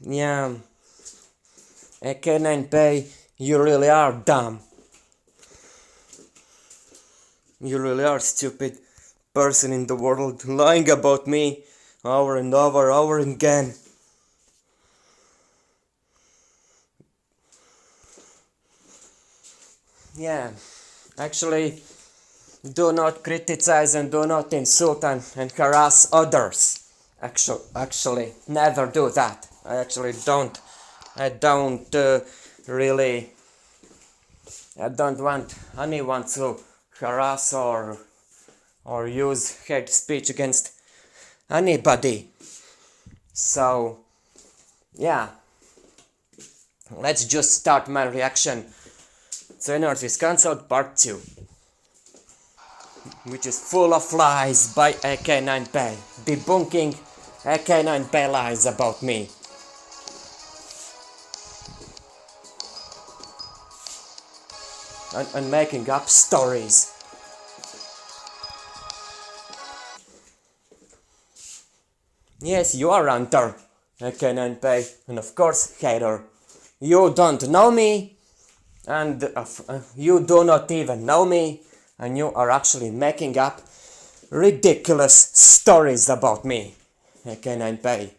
Yeah, AK9Pay, you really are dumb. You really are stupid person in the world, lying about me over and over again. Yeah, actually, do not criticize and do not insult and harass others. Actually, never do that. I actually don't. I don't really. I don't want anyone to harass or use hate speech against anybody. So, yeah, let's just start my reaction to North Wisconsin Part 2, which is full of lies by AK9Pay, debunking AK9Pay lies about me. And making up stories. Yes, you are Hunter, AK9Pay, and of course hater. You don't know me, and you do not even know me, and you are actually making up ridiculous stories about me, AK9Pay.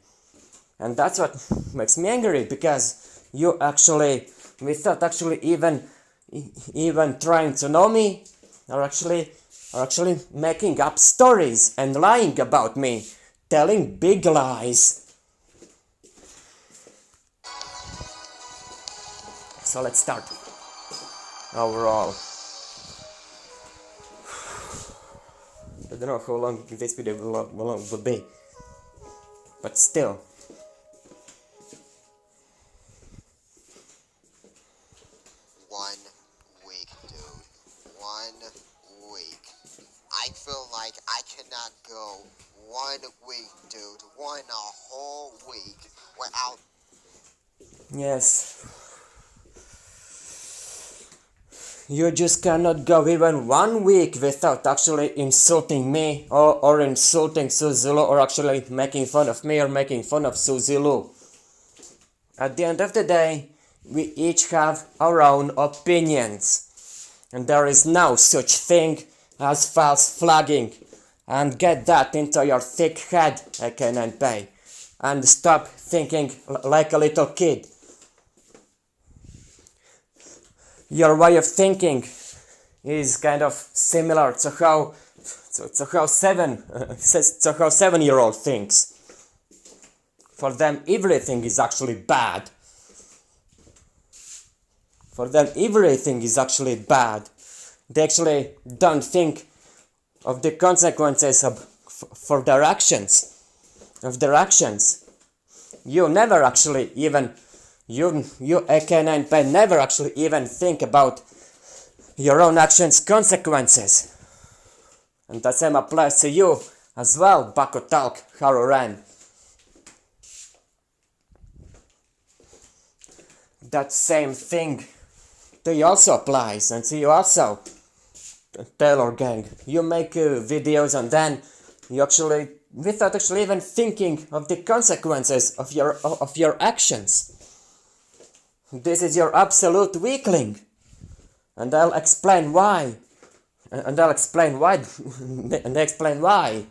And that's what makes me angry, because you actually, without actually even trying to know me, are actually making up stories and lying about me, telling big lies. So let's start. Overall, I don't know how long this video will be, but still. One week, dude. 1 week. I feel like I cannot go 1 week, dude. A whole week without. Yes. You just cannot go even 1 week without actually insulting me or insulting Suzulu, or actually making fun of me or making fun of Suzulu. At the end of the day, we each have our own opinions. And there is no such thing as false flagging. And get that into your thick head, AK9Pay. And stop thinking like a little kid. Your way of thinking is kind of similar to how 7-year-old thinks. For them, everything is actually bad. For them, everything is actually bad. They actually don't think of the consequences for their actions. Of their actions. You never actually even. You AK9Pay never actually even think about your own actions' consequences. And the same applies to you as well, Bakotalk Haruran. That same thing to you also applies, and to you also, Taylorgang. You make videos and then you actually, without actually even thinking of the consequences of your actions. This is your absolute weakling, and I'll explain why. And I'll explain why. And I'll explain why.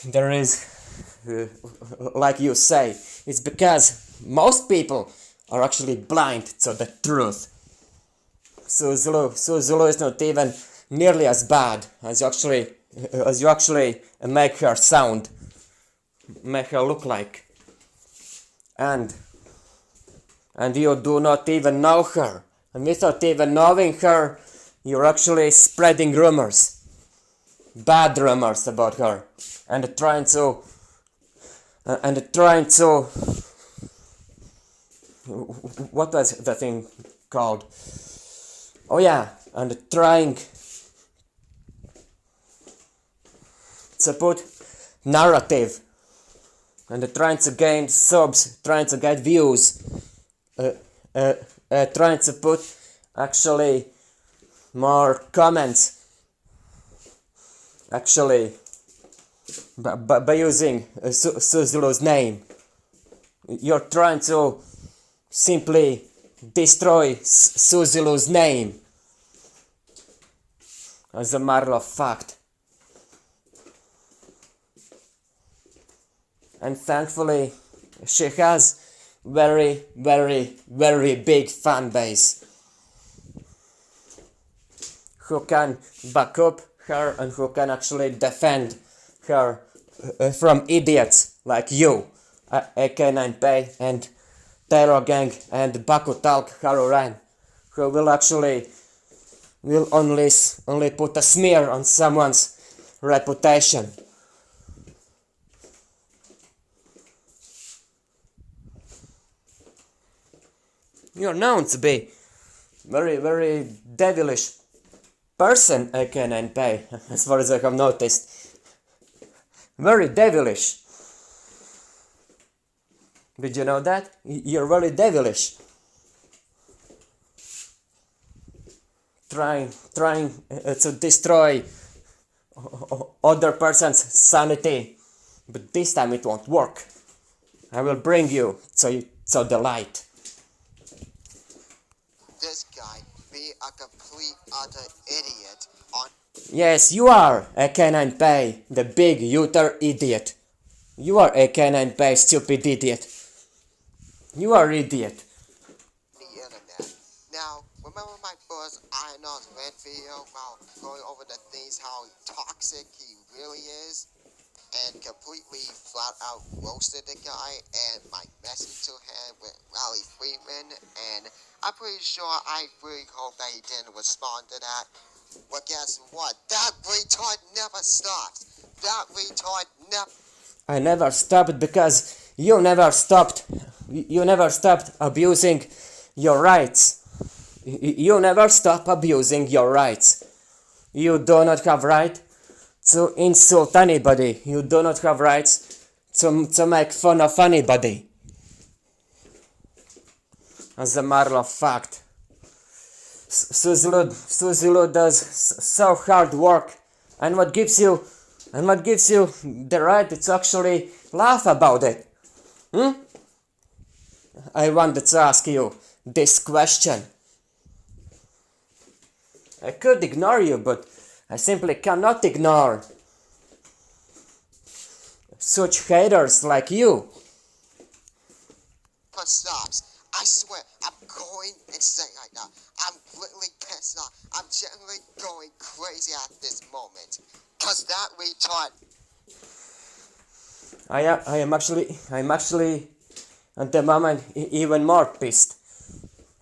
There is, like you say, it's because most people are actually blind to the truth. Suzulu is not even nearly as bad as you actually make her sound, make her look like. And you do not even know her. And without even knowing her, you're actually spreading rumors. Bad rumors about her. And trying to... What was the thing called? Oh yeah, and trying to put narrative. And trying to gain subs, trying to get views. Trying to put actually more comments actually by using Suzulu's name, You're trying to simply destroy Suzilu's name. As a matter of fact. And thankfully, she has very, very, very big fan base who can back up her and who can actually defend her from idiots like you, AK9Pay and Taylorgang and Bakutalk Haruran, who will actually only put a smear on someone's reputation. You're known to be very, very devilish person, AK9Pay, as far as I have noticed. Very devilish. Did you know that? You're very devilish. Trying to destroy other person's sanity, but this time it won't work. I will bring you to the light. This guy be a complete utter idiot on. Yes, you are AK9Pay, the big utter idiot. You are AK9Pay, stupid idiot. You are idiot. The internet. Now, remember my first I Not Rent video while going over the things how toxic he really is? And completely flat out roasted the guy, and my message to him with Rally Freeman, and I'm pretty sure I really hope that he didn't respond to that. But guess what? That retard never stops. That retard never. I never stopped because you never stopped. You never stopped abusing your rights. You never stop abusing your rights. You do not have right to insult anybody. You do not have rights to make fun of anybody. As a matter of fact, Suzilu does so hard work, and what gives you the right to actually laugh about it? I wanted to ask you this question. I could ignore you, but I simply cannot ignore such haters like you. Stops. I swear, I'm going insane right now. I'm literally pissed off. I'm genuinely going crazy at this moment. Cause that retard. I'm actually at the moment even more pissed.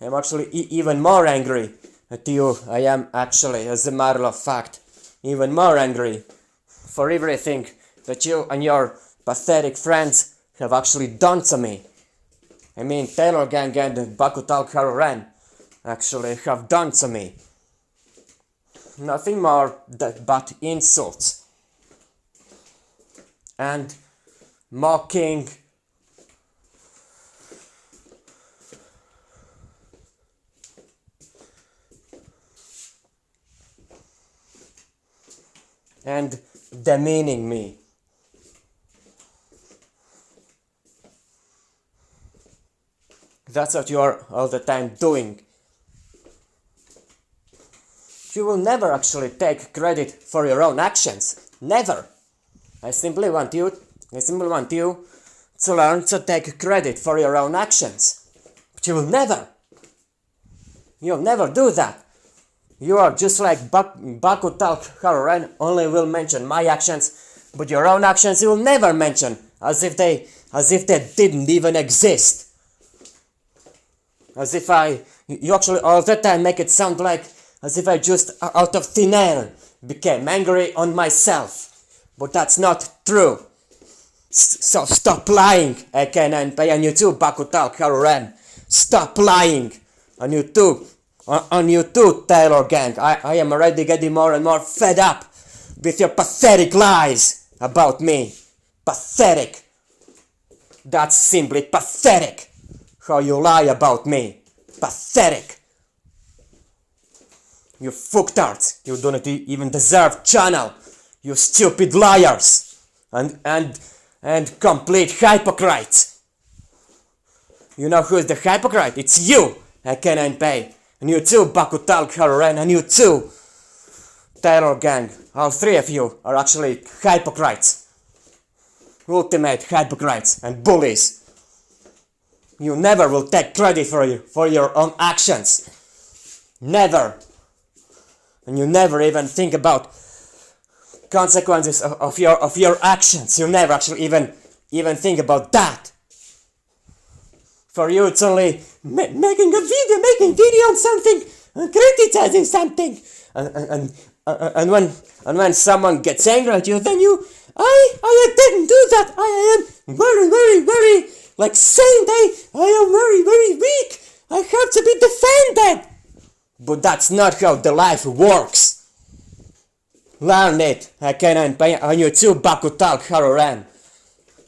I'm actually even more angry at you. I am actually, as a matter of fact, even more angry for everything that you and your pathetic friends have actually done to me. I mean, Taylorgang and Bakutalk Haruran actually have done to me. Nothing more but insults and mocking and demeaning me. That's what you are all the time doing. You will never actually take credit for your own actions. Never. I simply want you to learn to take credit for your own actions. But you will never. You'll never do that. You are just like Bakutalk Haruran, only will mention my actions, but your own actions you will never mention, as if they didn't even exist. As if you actually all the time make it sound like as if I just out of thin air became angry on myself. But that's not true. So stop lying, AK9Pay, and you too, Bakutalk Haruran. Stop lying. And you too, Taylorgang. I am already getting more and more fed up with your pathetic lies about me. Pathetic. That's simply pathetic. How you lie about me. Pathetic. You fucktards. You don't even deserve channel. You stupid liars. And complete hypocrites. You know who is the hypocrite? It's you, Canaan Pay. And you too, Bakutal Haruren, and you too, Taylorgang. All three of you are actually hypocrites. Ultimate hypocrites and bullies. You never will take credit for your own actions. Never. And you never even think about consequences of your actions. You never actually even think about that. For you, it's only making video on something, criticizing something, and when someone gets angry at you, then I didn't do that. I am very like saint. I am very weak. I have to be defended. But that's not how the life works. Learn it. I can on you too, Bakutal Haruren.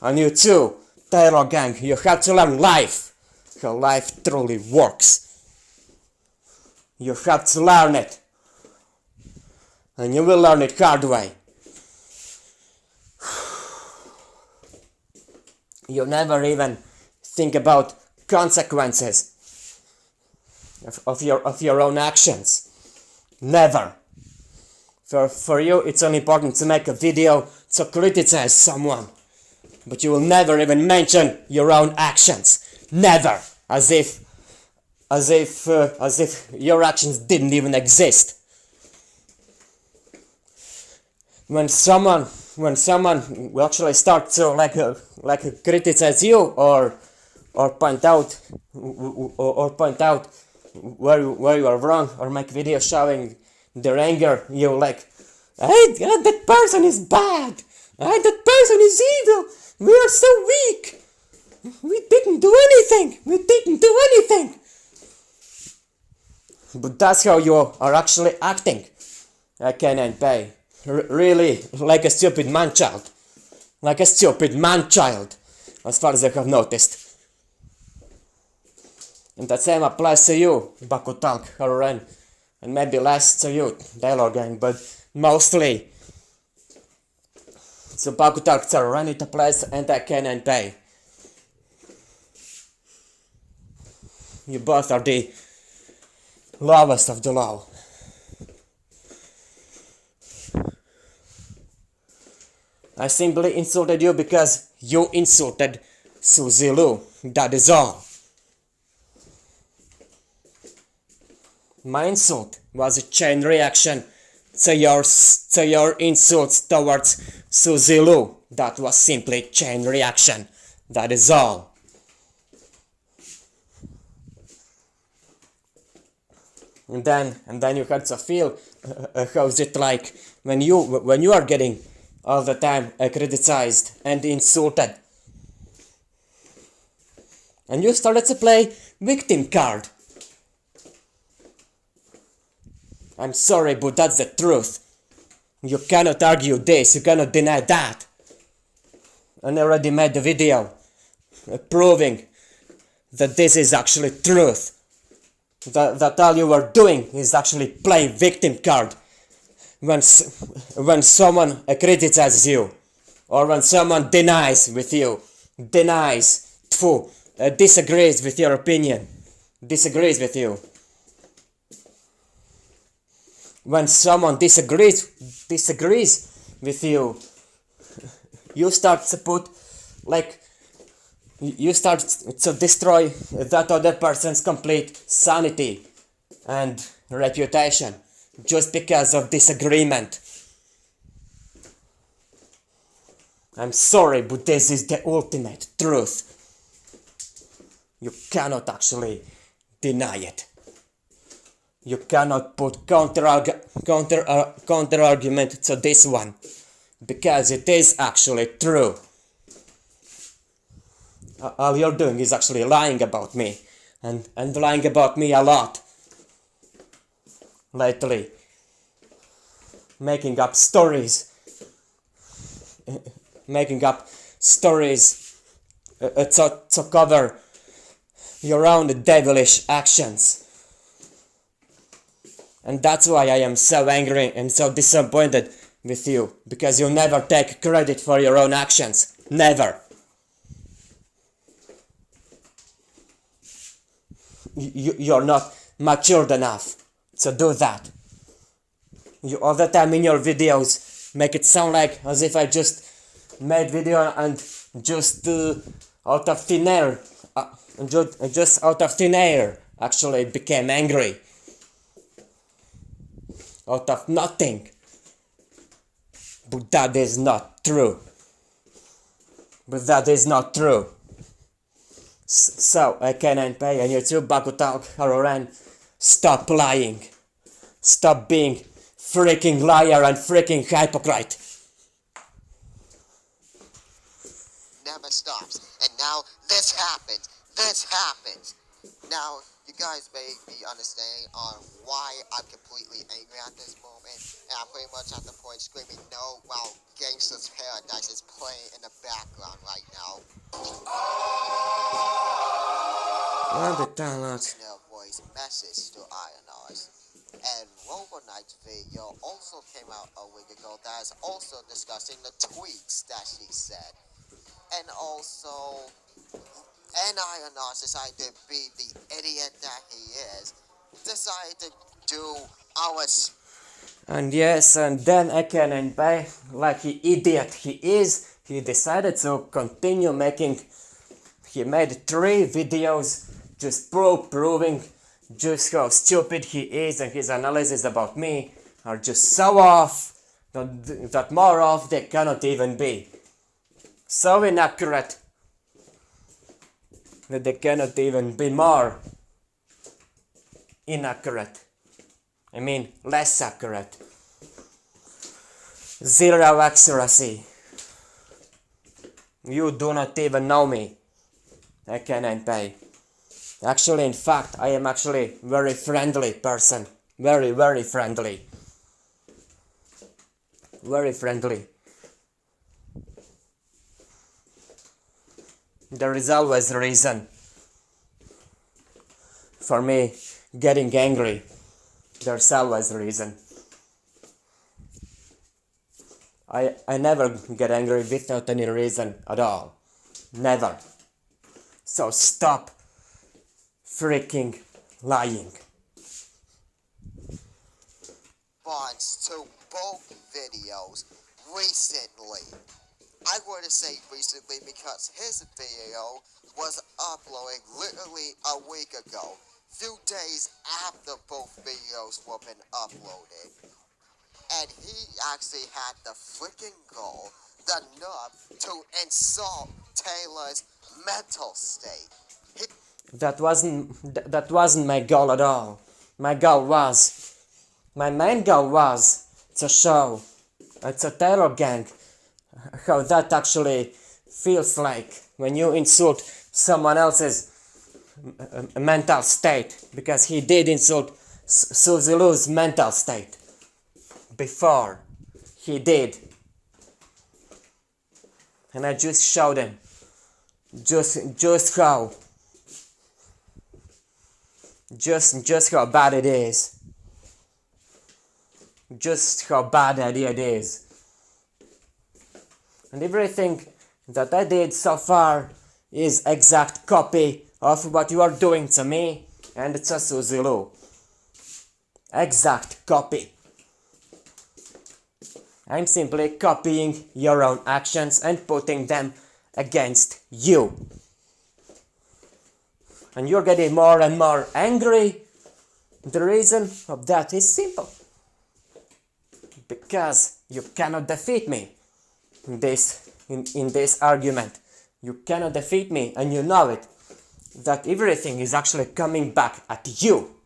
On you too, Taylorgang. You have to learn life. How life truly works. You have to learn it. And you will learn it hard way. You never even think about consequences of your own actions. Never. For you, it's only important to make a video to criticize someone. But you will never even mention your own actions. Never. As if your actions didn't even exist. When someone will actually start to like criticize you or point out where you are wrong, or make videos showing their anger, you like, hey, that person is bad, hey, that person is evil, we are so weak, we didn't do anything. But that's how you are actually acting. I cannot pay. Really, like a stupid man-child. As far as I have noticed. And the same applies to you, Bakutal Haruren. And maybe less to you, Taylorgang, but mostly to Bakutal Haruren it applies, and I cannot pay. You both are the lowest of the low. I simply insulted you because you insulted Suzy Lu. That is all. My insult was a chain reaction to your insults towards Suzy Lu. That was simply chain reaction. That is all. And then you had to feel how is it like when you are getting all the time criticized and insulted, and you started to play victim card. I'm sorry, but that's the truth. You cannot argue this, you cannot deny that. I already made the video proving that this is actually truth. That all you are doing is actually playing victim card. When someone criticizes you, or when someone denies with you, disagrees with your opinion, disagrees with you. When someone disagrees with you, you start to put, like, you start to destroy that other person's complete sanity and reputation just because of disagreement. I'm sorry, but this is the ultimate truth. You cannot actually deny it. You cannot put counter argument to this one, because it is actually true. All you're doing is actually lying about me, and lying about me a lot lately, making up stories to cover your own devilish actions. And that's why I am so angry and so disappointed with you, because you never take credit for your own actions. Never. you're not matured enough to do that. You all the time in your videos make it sound like as if I just made video and just out of thin air, just out of thin air actually became angry. Out of nothing. But that is not true. But that is not true. So I cannot pay and YouTube Bakutal Haroran, stop lying. Stop being freaking liar and freaking hypocrite. Never stops. And now this happens. This happens. Now, you guys may be understanding on why I'm completely angry at this moment. And I'm pretty much at the point screaming no while Gangsta's Paradise is playing in the background right now. Listener voice message to INRs. And Robo Knight's video also came out a week ago that is also discussing the tweets that she said. And also, INR decided to be the idiot that he is, decided to do our... And yes, and then Eken and Bay, like the idiot he is, he decided to continue making... He made 3 videos just proving just how stupid he is, and his analysis about me are just so off that more off they cannot even be. So inaccurate that they cannot even be more inaccurate. I mean, less accurate. Zero accuracy. You do not even know me. I cannot pay. Actually, in fact, I am actually very friendly person. Very, very friendly. Very friendly. There is always a reason for me getting angry. There's always a reason. I never get angry without any reason at all. Never. So stop freaking lying. Response to both videos recently. I want to say recently because his video was uploaded literally a week ago, few days after both videos were been uploaded. And he actually had the freaking goal, the nerve, to insult Taylor's mental state. That wasn't my goal at all. My main goal was to show to Taylorgang how that actually feels like when you insult someone else's mental state, because he did insult Suzilu's mental state before. He did. And I just showed him just how bad it is. Just how bad it is. And everything that I did so far is exact copy of what you are doing to me and to Suzilu. Exact copy. I'm simply copying your own actions and putting them against you. And you're getting more and more angry. The reason of that is simple. Because you cannot defeat me in this argument. You cannot defeat me, and you know it. That everything is actually coming back at you.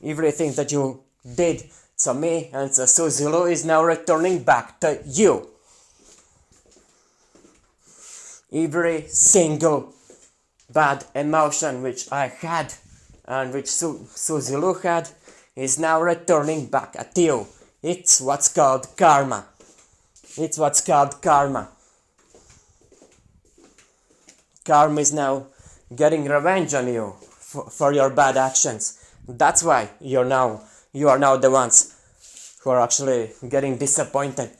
Everything that you did to me and to Suzilu is now returning back to you. Every single bad emotion which I had and which Suzilu had is now returning back at you. It's what's called karma. It's what's called karma. Karma is now getting revenge on you for your bad actions. That's why you are now the ones who are actually getting disappointed.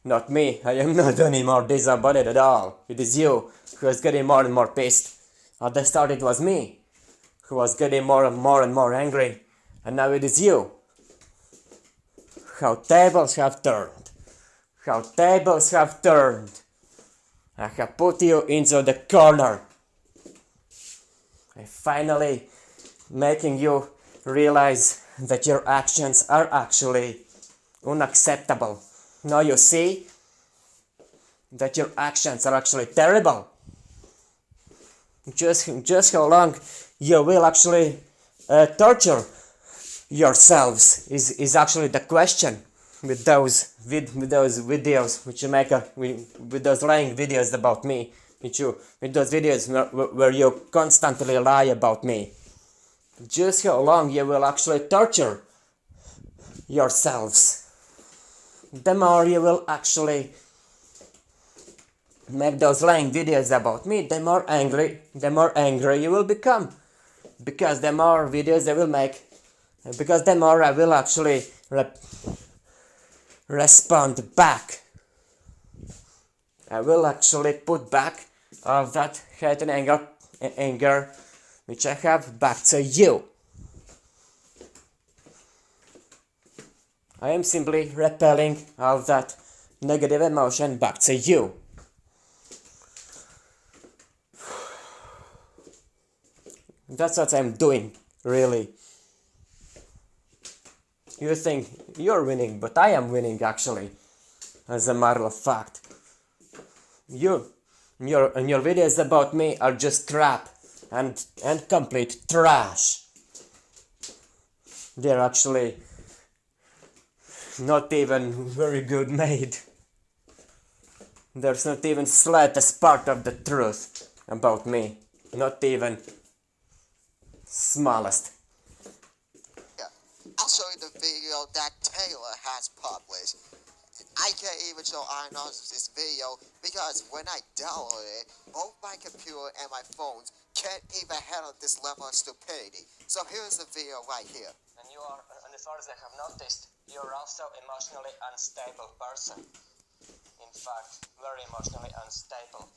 Not me. I am not any more disappointed at all. It is you who is getting more and more pissed. At the start it was me who was getting more and more angry, and now it is you. How tables have turned. How tables have turned. I have put you into the corner. I finally making you realize that your actions are actually unacceptable. Now you see that your actions are actually terrible. Just how long you will actually torture yourselves is actually the question with those videos which you make with those lying videos about me, with those videos where you constantly lie about me. Just how long you will actually torture yourselves. The more you will actually make those lying videos about me, the more angry you will become. Because the more videos I will make, because the more I will actually respond back. I will actually put back all that hate and anger which I have back to you. I am simply repelling all that negative emotion back to you. That's what I'm doing, really. You think you're winning, but I am winning actually, as a matter of fact. Your videos about me are just crap and complete trash. They're actually not even very good made. There's not even slightest part of the truth about me. Not even smallest. Yeah, I'll show you the video that Taylor has published. I can't even show Arnold's this video because when I download it, both my computer and my phones can't even handle this level of stupidity. So here's the video right here. And you are, and as far as I have noticed, you're also emotionally unstable person. In fact, very emotionally unstable.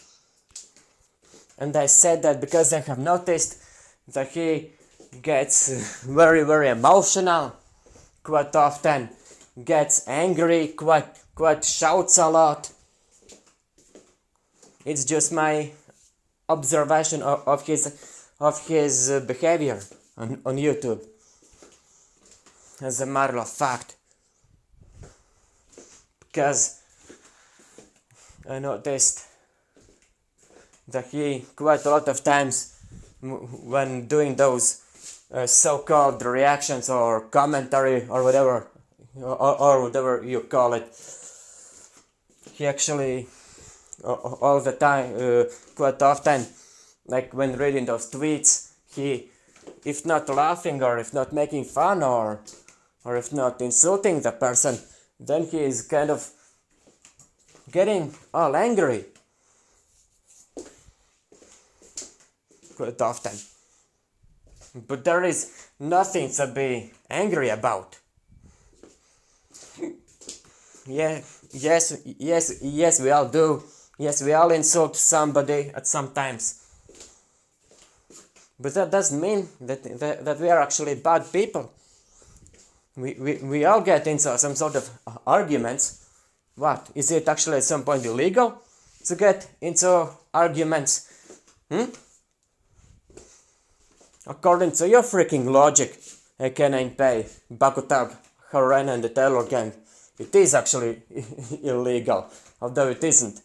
And I said that because I have noticed that he gets very emotional quite often, gets angry, quite shouts a lot. It's just my observation of his behavior on YouTube. As a matter of fact, because I noticed that he quite a lot of times when doing those so-called reactions or commentary or whatever you call it, he actually all the time, quite often, like when reading those tweets, he, if not laughing or if not making fun or if not insulting the person, then he is kind of getting all angry quite often. But there is nothing to be angry about. Yes, we all do. Yes, we all insult somebody at some times. But that doesn't mean that we are actually bad people. We all get into some sort of arguments. What? Is it actually at some point illegal to get into arguments? According to your freaking logic, K9Pay, Bakutag, Haren and the Taylorgang, it is actually illegal, although it isn't.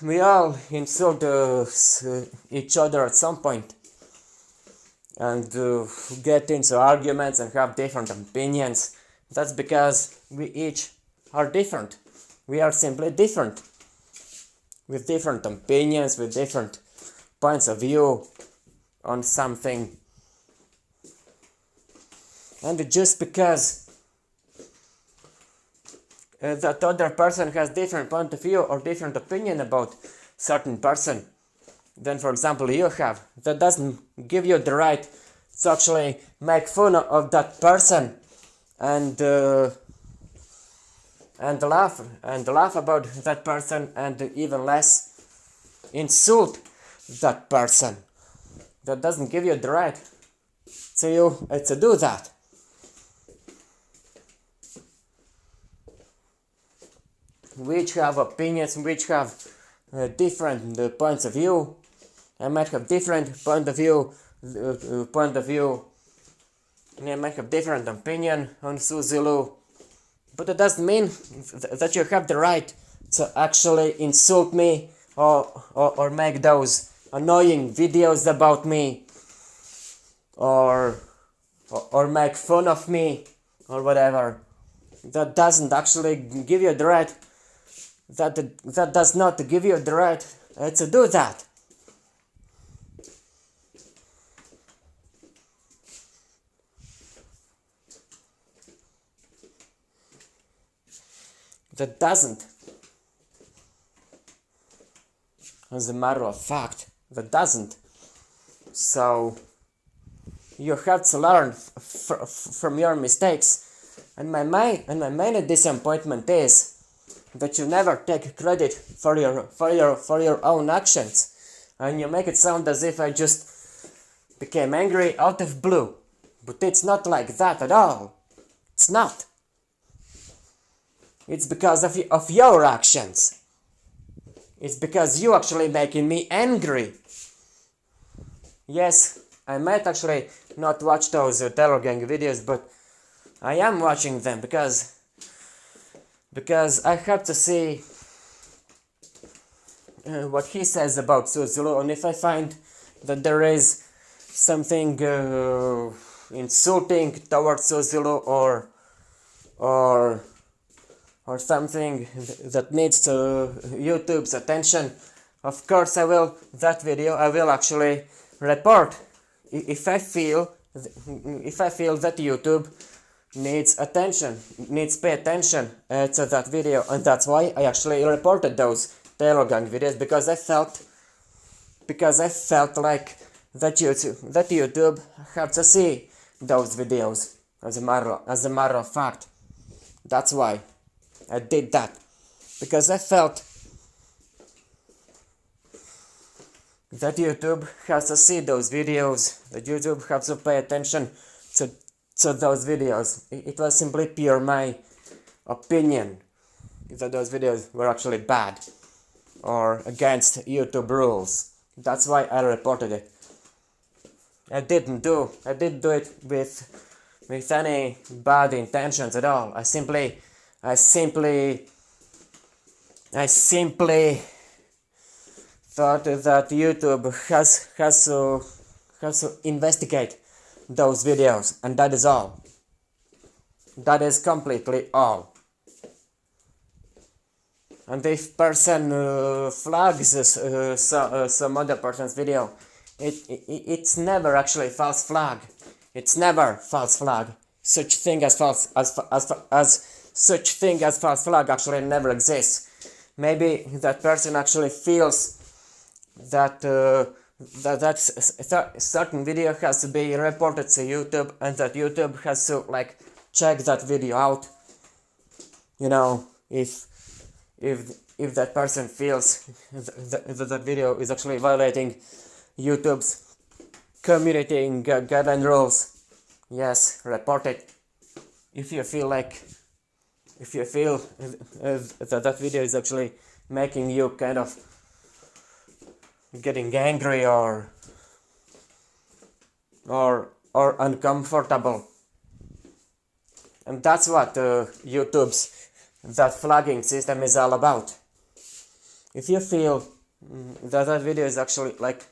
We all insult each other at some point and get into arguments and have different opinions. That's because we each are different. We are simply different, with different opinions, with different points of view on something. And just because that other person has different point of view or different opinion about certain person than, for example, you have, that doesn't give you the right to actually make fun of that person and laugh about that person, and even less insult that person. That doesn't give you the right to do that. Which have opinions, which have different points of view. I might have different point of view. I might have different opinion on Suzilu, but it doesn't mean that you have the right to actually insult me or make those annoying videos about me or make fun of me or whatever. That doesn't actually give you the right. That does not give you the right to do that. That doesn't. As a matter of fact, that doesn't. So you have to learn from your mistakes. And my main disappointment is that you never take credit for your own actions, and you make it sound as if I just became angry out of blue. But it's not like that at all. It's not. It's because of your actions. It's because you actually making me angry. Yes, I might actually not watch those Taylorgang videos, but I am watching them because I have to see what he says about Suzilu, and if I find that there is something insulting towards Suzilu or something that needs YouTube's attention, of course I will actually report if I feel that YouTube needs pay attention to that video, and that's why I actually reported those Taylorgang videos, because I felt like that YouTube had to see those videos. As a matter of fact, that's why I did that, because I felt that YouTube has to see those videos, that YouTube has to pay attention to those videos. It was simply pure my opinion that those videos were actually bad or against YouTube rules. That's why I reported it. I didn't do it with any bad intentions at all. I simply thought that YouTube has to investigate those videos, and that is all. That is completely all. And if person flags some other person's video, it's never actually false flag. It's never false flag. Such thing as false flag actually never exists. Maybe that person actually feels that certain video has to be reported to YouTube, and that YouTube has to like check that video out. You know, if that person feels that video is actually violating YouTube's community guideline rules, yes, report it. If you feel that video is actually making you kind of getting angry or uncomfortable, and that's what YouTube's that flagging system is all about. If you feel that video is actually like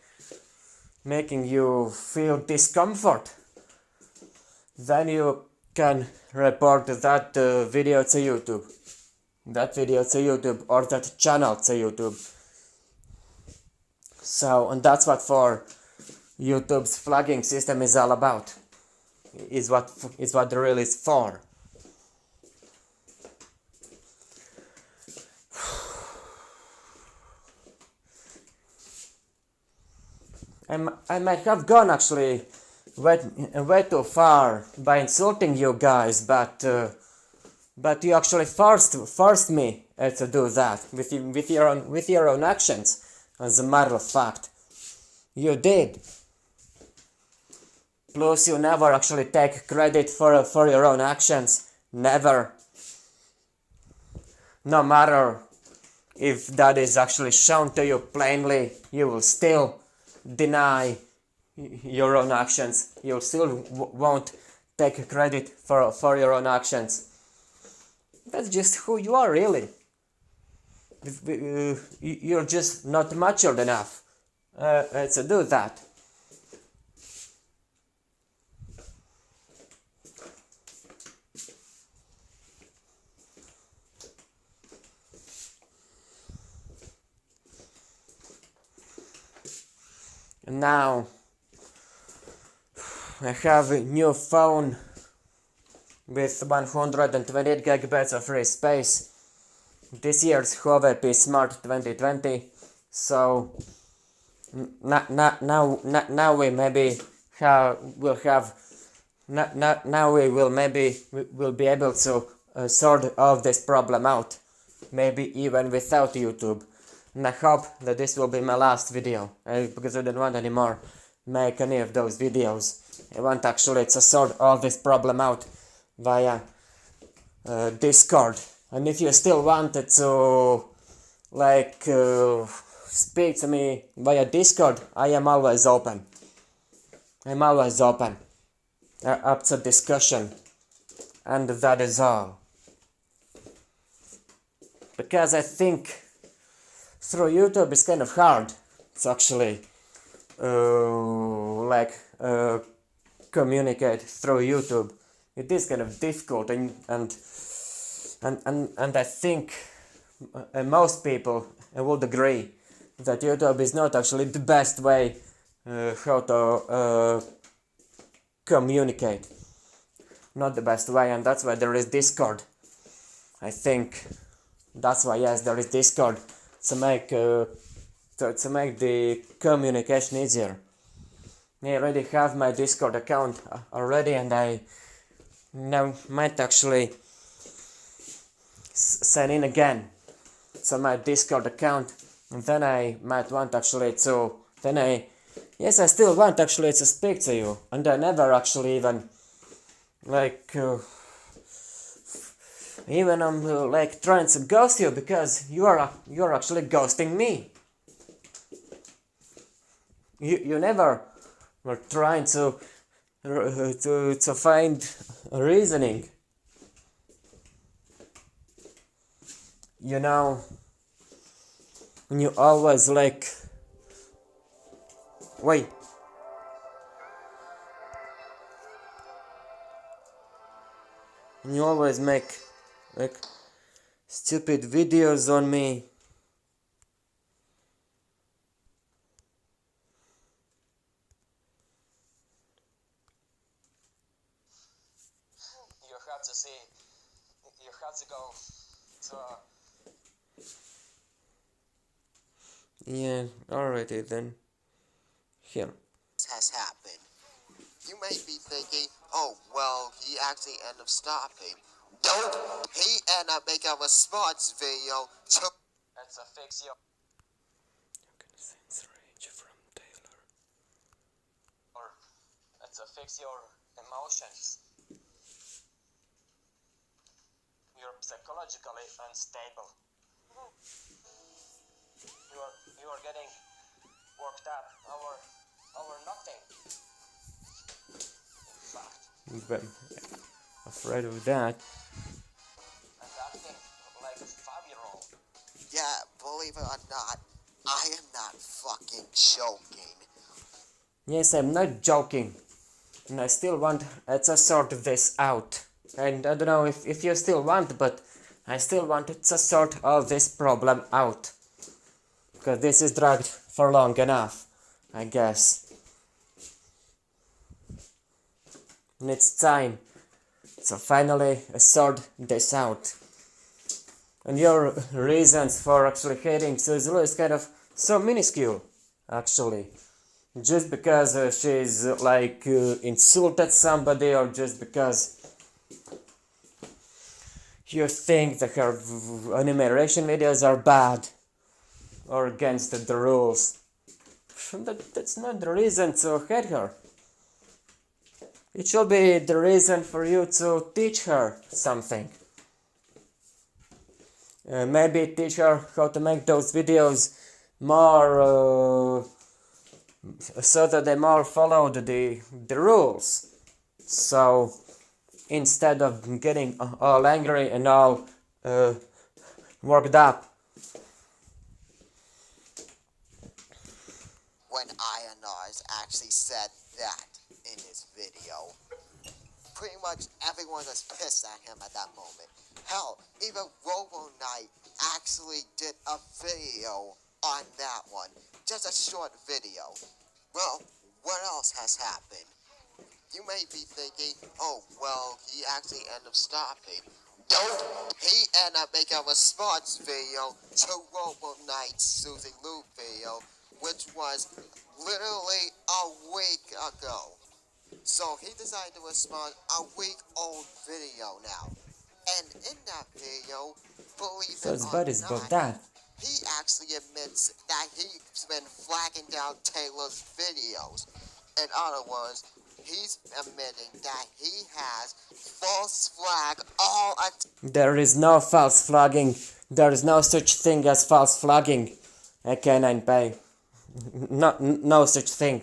making you feel discomfort, then you can report that video to YouTube, or that channel to YouTube. So, and that's what for YouTube's flagging system is all about. Is what the reel is for. I might have gone actually way too far by insulting you guys, but you actually forced me to do that with your own actions. As a matter of fact, You did. Plus, you never actually take credit for your own actions. Never. No matter if that is actually shown to you plainly, you will still deny your own actions. You still won't take credit for your own actions. That's just who you are, really. You're just not matured enough to do that. And now I have a new phone with 128 gigabytes of free space. This year's Huawei P Smart 2020. So now we maybe will be able to sort of this problem out, maybe even without YouTube. And I hope that this will be my last video, because I don't want anymore make any of those videos. I want actually to sort all this problem out via Discord. And if you still wanted to speak to me via Discord, I am always open. I'm always open up to discussion, and that is all. Because I think through YouTube it's kind of hard to actually communicate through YouTube. It is kind of difficult, and I think most people would agree that YouTube is not actually the best way how to communicate. Not the best way, and that's why there is Discord. I think that's why, yes, there is Discord to make the communication easier. I already have my Discord account already, and I now might actually sign in again to my Discord account, and then I might want actually to yes, I still want actually to speak to you, and I never actually even I'm trying to ghost you, because you're actually ghosting me. You never were trying to find a reasoning. You know, when you always wait. And you always make stupid videos on me. You have to see, you have to go to... Yeah, alrighty then. Here. Has happened. You may be thinking, oh, well, he actually ended up stopping. Don't! He ended up making a response video to... That's a fix your... You can sense rage from Taylor. Or that's a fix your emotions. You're psychologically unstable. You are getting worked up over nothing. In fact. But I'm afraid of that. And acting like a 5-year-old. Yeah, believe it or not, I am not fucking joking. Yes, I'm not joking. And I still want to sort this out. And I don't know if you still want, but I still want to sort all this problem out. Because this is dragged for long enough, I guess. And it's time to finally sort this out. And your reasons for actually hating Suzu is kind of so minuscule, actually. Just because she's insulted somebody, or just because you think that her animation videos are bad or against the rules. that's not the reason to hate her. It should be the reason for you to teach her something. Maybe teach her how to make those videos more so that they more followed the rules. So instead of getting all angry and all worked up. When Ionars actually said that in his video, pretty much everyone was pissed at him at that moment. Hell, even Robo Knight actually did a video on that one. Just a short video. Well, what else has happened? You may be thinking, oh, well, he actually ended up stopping. Nope, he ended up making a response video to Robo Knight's Susie Lou video, which was literally a week ago. So he decided to respond a week-old video now. And in that video, believe So it it's or bad is not, about that. he actually admits that he's been flagging down Taylor's videos. In other words, he's admitting that he has false flag all There is no false flagging. There is no such thing as false flagging. Canine Pay. No such thing.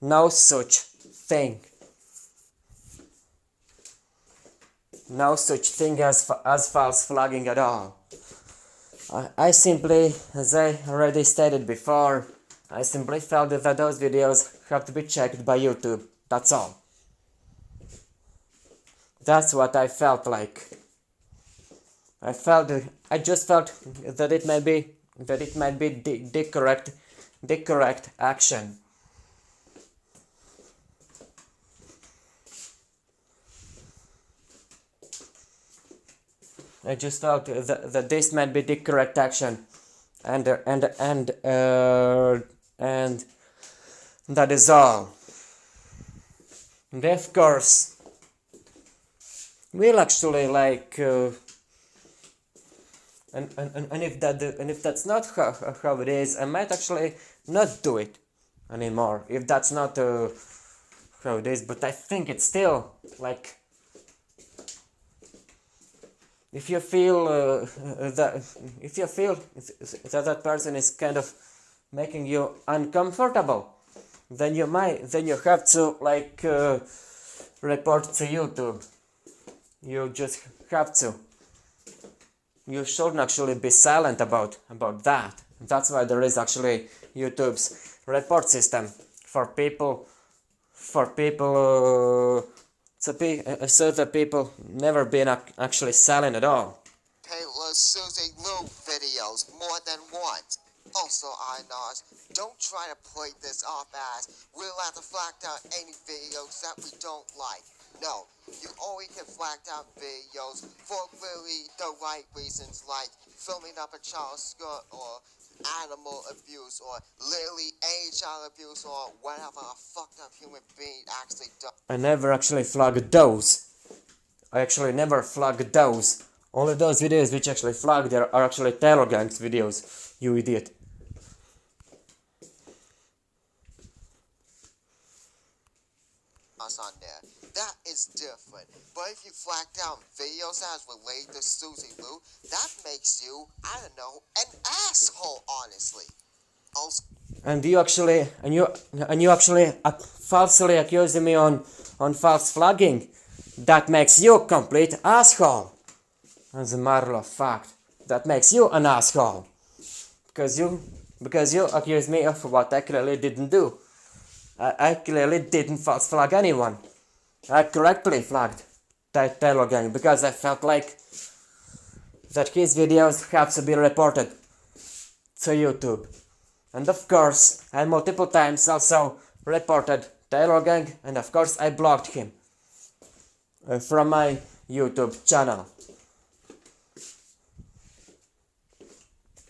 No such thing. No such thing as false flagging at all. I simply, as I already stated before, I simply felt that those videos have to be checked by YouTube. That's all. That's what I felt like. I just felt that it might be the correct action. I just felt that this might be the correct action, and that is all. And of course, we'll actually like, and if that's not how it is, I might actually not do it anymore. If that's not how it is, but I think it's still like. If you feel that that person is kind of making you uncomfortable, then you have to like report to YouTube. You just have to. You shouldn't actually be silent about that. That's why there is actually YouTube's report system for people so that people never been actually silent at all. Taylor Susie Lou videos more than once. Also, Ionars, don't try to play this off as we'll have to flag down any videos that we don't like. No, you only can flag down videos for really the right reasons, like filming up a child's skirt or animal abuse or literally any child abuse or whatever a fucked up human being actually does. I never actually flagged those. I actually never flagged those. Only those videos which actually flagged there are actually Taylorgang's videos, you idiot. On there. That is different. But if you flag down videos as related to Susie Lou, that makes you, I don't know, an asshole, honestly. Also, And you actually falsely accusing me on false flagging. That makes you a complete asshole. As a matter of fact, that makes you an asshole. Because you accuse me of what I clearly didn't do. I clearly didn't false flag anyone. I correctly flagged Taylorgang because I felt like that his videos have to be reported to YouTube. And of course, I multiple times also reported Taylorgang, and of course I blocked him from my YouTube channel.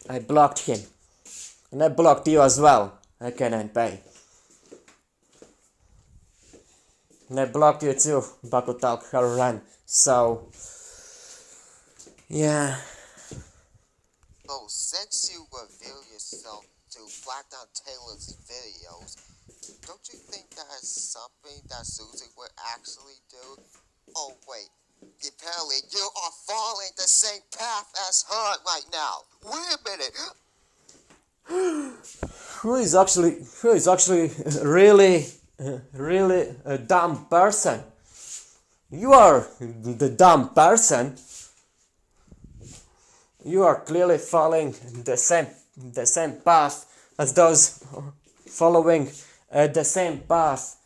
I blocked him. And I blocked you as well. I cannot pay. And I blocked you too, Bakutalk Haruran. So, yeah. since you reveal yourself to flag down Taylor's videos, don't you think that is something that Susie would actually do? Oh wait, apparently you are following the same path as her right now. Wait a minute. Who is actually really a dumb person? You are the dumb person. You are clearly following the same path as those following the same path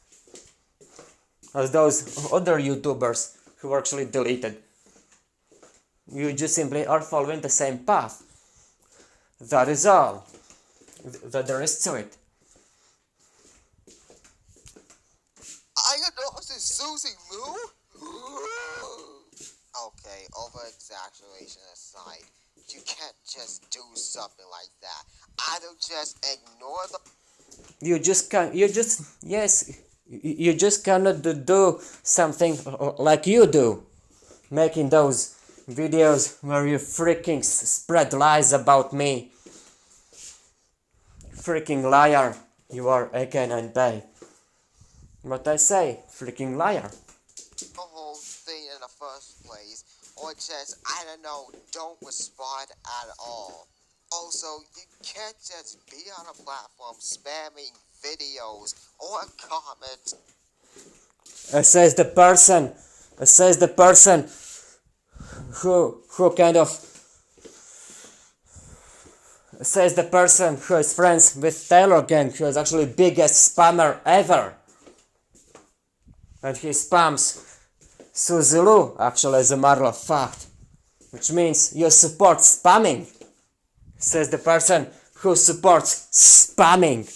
as those other YouTubers who were actually deleted. You just simply are following the same path. That is all that there is to it. I know this is Susie Lou. Okay, over-exaggeration aside, you can't just do something like that. I don't just ignore the... You just can't, you just cannot do something like you do. Making those videos where you freaking spread lies about me. Freaking liar. You are again and Bay. What I say, freaking liar. the whole thing in the first place, or just, I don't know, don't respond at all. Also, you can't just be on a platform spamming videos or comments. Says the person who kind of says the person who is friends with Taylorgang, who is actually biggest spammer ever. And he spams Suzilu, actually, as a matter of fact. Which means you support spamming. Says the person who supports spamming.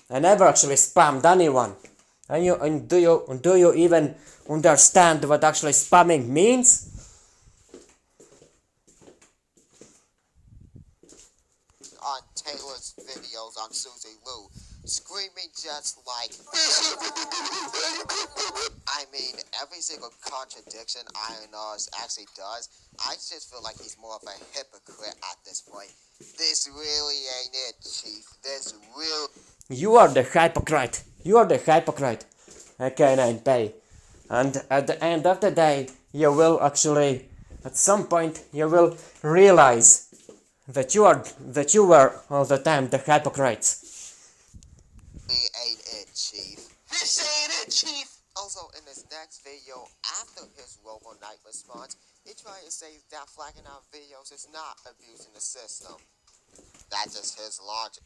I never actually spammed anyone. And do you even understand what actually spamming means? On Taylor's videos on Susie Lou, screaming just like... I mean, every single contradiction Iron Oz actually does, I just feel like he's more of a hypocrite at this point. This really ain't it, Chief. This real... You are the hypocrite. You are the hypocrite. Okay, and pay. And at the end of the day, you will actually, at some point, you will realize that you were all the time the hypocrites. ain't it, Chief. This ain't it, Chief. Also, in his next video, after his Robo Knight response, he tried to say that flagging out videos is not abusing the system. That's just his logic.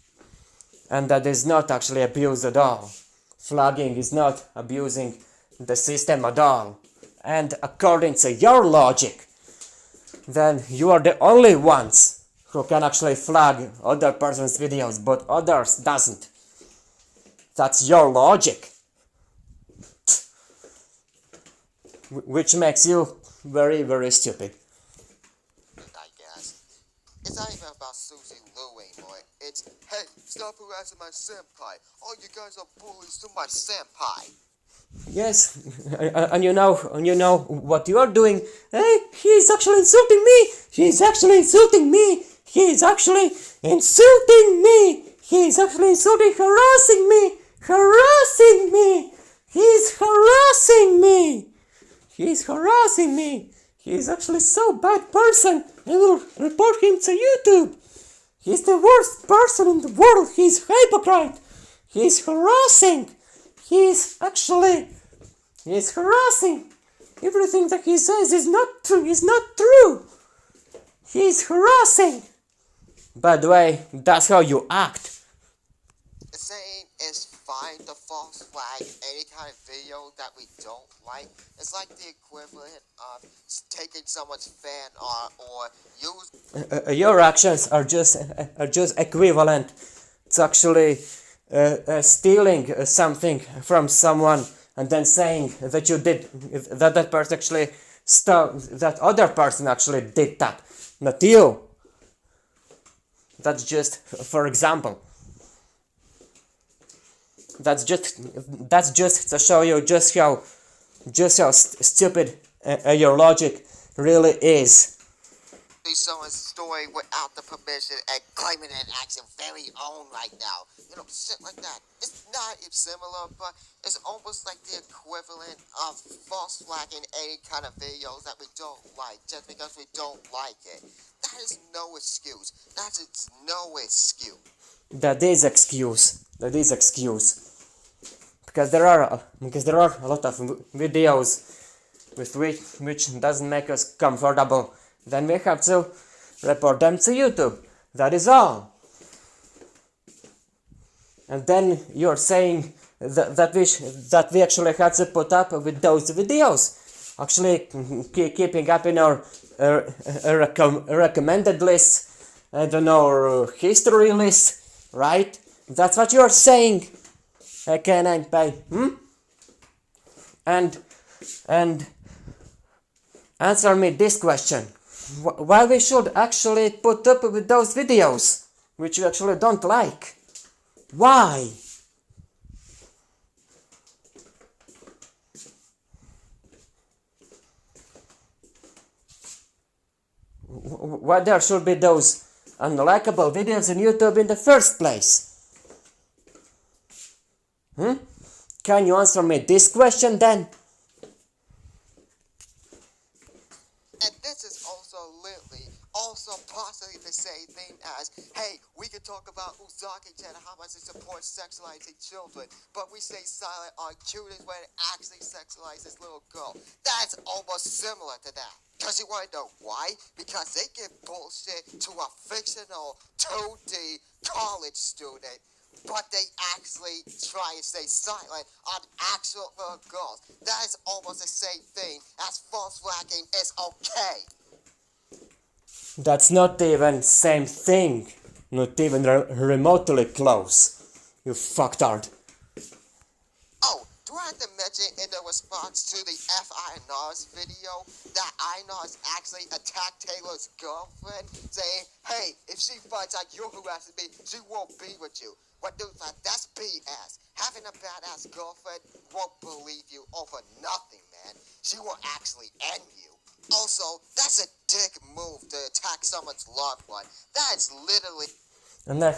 And that is not actually abuse at all. Flagging is not abusing the system at all. And according to your logic, then you are the only ones who can actually flag other person's videos, but others doesn't. That's your logic. Which makes you very, very stupid. I guess. It's not even about Susie Lou anymore. It's, hey, stop harassing my senpai. All you guys are bullies to my senpai. Yes, and you know what you are doing. Hey, he's actually insulting me. He's actually insulting me. He's actually insulting me. He's actually harassing me. Harassing me. He's harassing me. He's harassing me. He's actually so bad person. I will report him to YouTube. He's the worst person in the world. He's hypocrite. He's harassing. He's harassing. Everything that he says is not true. He's harassing. By the way, that's how you act. Saying it's fine to false flag any kind of video that we don't like. It's like the equivalent of taking someone's fan art or use... Your actions are just equivalent to actually stealing something from someone and then saying that you did that person actually that other person actually did that, not you. That's just for example. That's just to show you just how stupid your logic really is. someone's story without the permission and claiming it as your very own right now. You know, shit like that. It's not similar, but it's almost like the equivalent of false flagging any kind of videos that we don't like just because we don't like it. That is no excuse. That is no excuse. That is excuse. That is excuse. Because there are a lot of videos with which doesn't make us comfortable. Then we have to report them to YouTube. That is all. And then you're saying that we actually had to put up with those videos. Actually, keeping up in our recommended list, I don't know, our history list, right? That's what you're saying. Can I pay? And answer me this question. Why we should actually put up with those videos which you actually don't like? Why? Why there should be those unlikable videos on YouTube in the first place? Can you answer me this question then? And this is also literally, also possibly the same thing as, hey, we can talk about Uzaki-chan and how much it supports sexualizing children, but we stay silent on cuties when it actually sexualizes little girl. That's almost similar to that. Because you want to know why? Because they give bullshit to a fictional 2D college student, but they actually try and stay silent on actual little girls. That is almost the same thing as false flagging is okay. That's not even same thing. Not even remotely close. You fucktard. Oh, do I have to mention in the response to the FINR's video that INR's actually attacked Taylor's girlfriend, saying, hey, if she finds out you're harassing me, she won't be with you. What dude, that's BS. Having a badass girlfriend won't believe you over nothing, man. She will actually end you. Also, that's a dick move to attack someone's loved one. That's literally... And I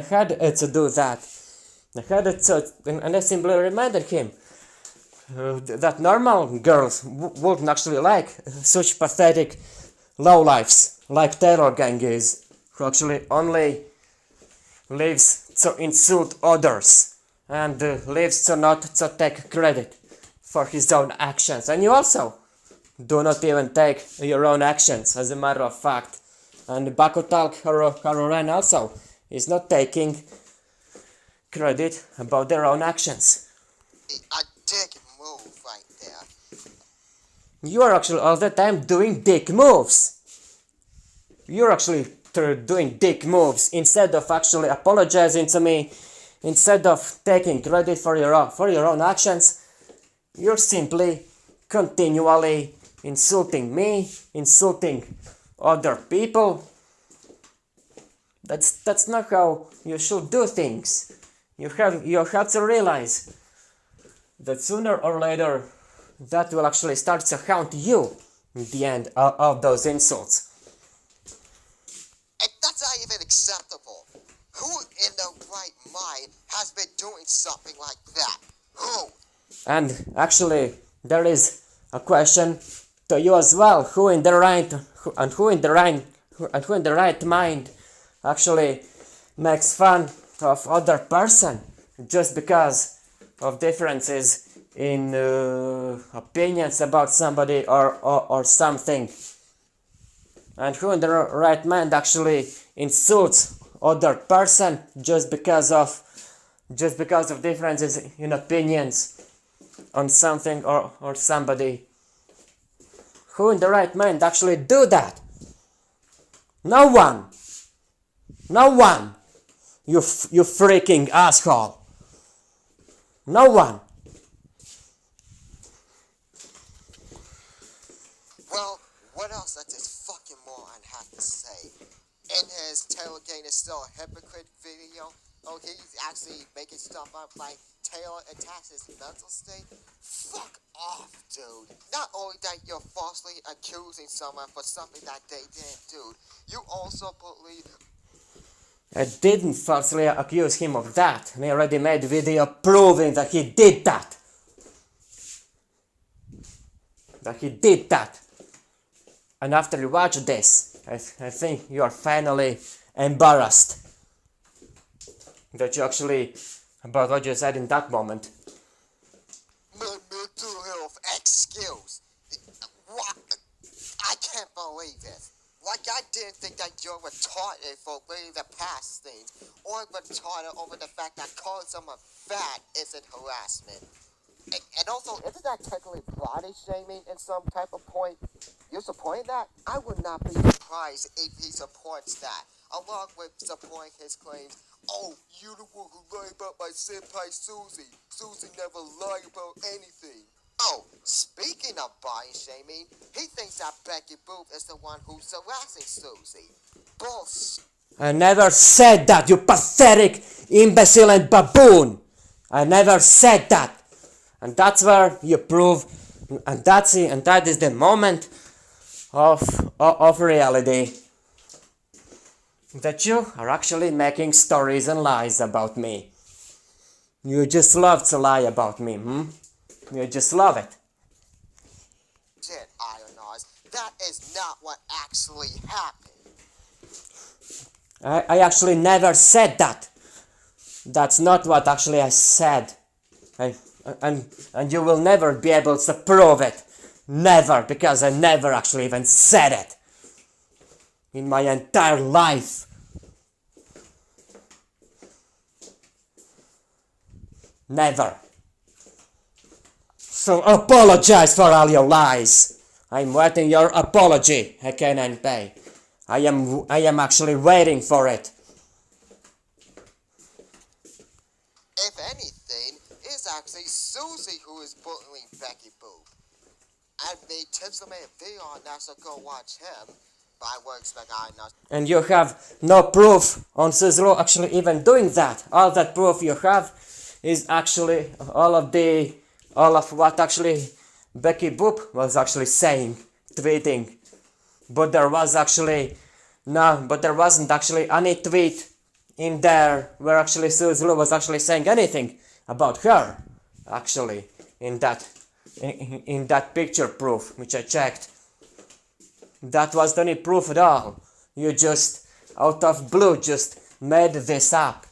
had to do that. And I simply reminded him that normal girls wouldn't actually like such pathetic lowlifes like Taylorgang is, who actually only lives to insult others and lives to not to take credit for his own actions. And you also do not even take your own actions, as a matter of fact. And Bakutalk Haruren also is not taking credit about their own actions. a dick move right there. You are actually all the time doing dick moves. You're actually doing dick moves instead of actually apologizing to me, instead of taking credit for your own actions. You're simply continually insulting me, insulting other people. That's not how you should do things. You have to realize that sooner or later that will actually start to haunt you in the end of those insults. And that's not even acceptable. Who in the right mind has been doing something like that? Who? And actually, there is a question to you as well. Who in the right mind actually makes fun of other person just because of differences in opinions about somebody or something? And who in the right mind actually insults other person just because of differences in opinions on something or somebody? Who in the right mind actually do that? No one. No one. You freaking asshole. No one. Well, what else does this fucking moron have to say? In his Taylorgang is still a hypocrite video, he's actually making stuff up like Taylor attacks his mental state? Fuck off, dude. Not only that you're falsely accusing someone for something that they didn't do, you also believe... I didn't falsely accuse him of that. I already made a video proving that he did that. And after you watch this, I think you are finally embarrassed that you actually, about what you said in that moment. My mental health excuse. What? I can't believe it. Like, I didn't think that you're retarded for reading the past things, or retarded over the fact that calling someone fat isn't harassment. And also, isn't that technically body shaming in some type of point? You're supporting that? I would not be surprised if he supports that, along with supporting his claims. Oh, you the one who lied about my senpai Susie. Susie never lied about anything. Oh, speaking of body shaming, he thinks that Becky Boop is the one who's harassing Susie. Bullshit. I never said that, you pathetic, imbecile and baboon! I never said that! And that's where you prove, and that is the moment of reality. That you are actually making stories and lies about me. You just love to lie about me, You just love it. Shit, Ionars, that is not what actually happened. I actually never said that. That's not what actually I said. And you will never be able to prove it. Never, because I never actually even said it. In my entire life. Never. So apologize for all your lies. I'm waiting your apology, Heken Pei. I am actually waiting for it. If anything, it's actually Susie who is bullying Becky Boop. And me Tips made a video on that, so go watch him. But I would expect I not. And you have no proof on Suzuki actually even doing that. All that proof you have is actually all of what actually Becky Boop was actually saying, tweeting. But there wasn't actually any tweet in there where actually Suzuki was actually saying anything about her. Actually, in that picture proof which I checked. That wasn't any proof at all. You just, out of blue, just made this up.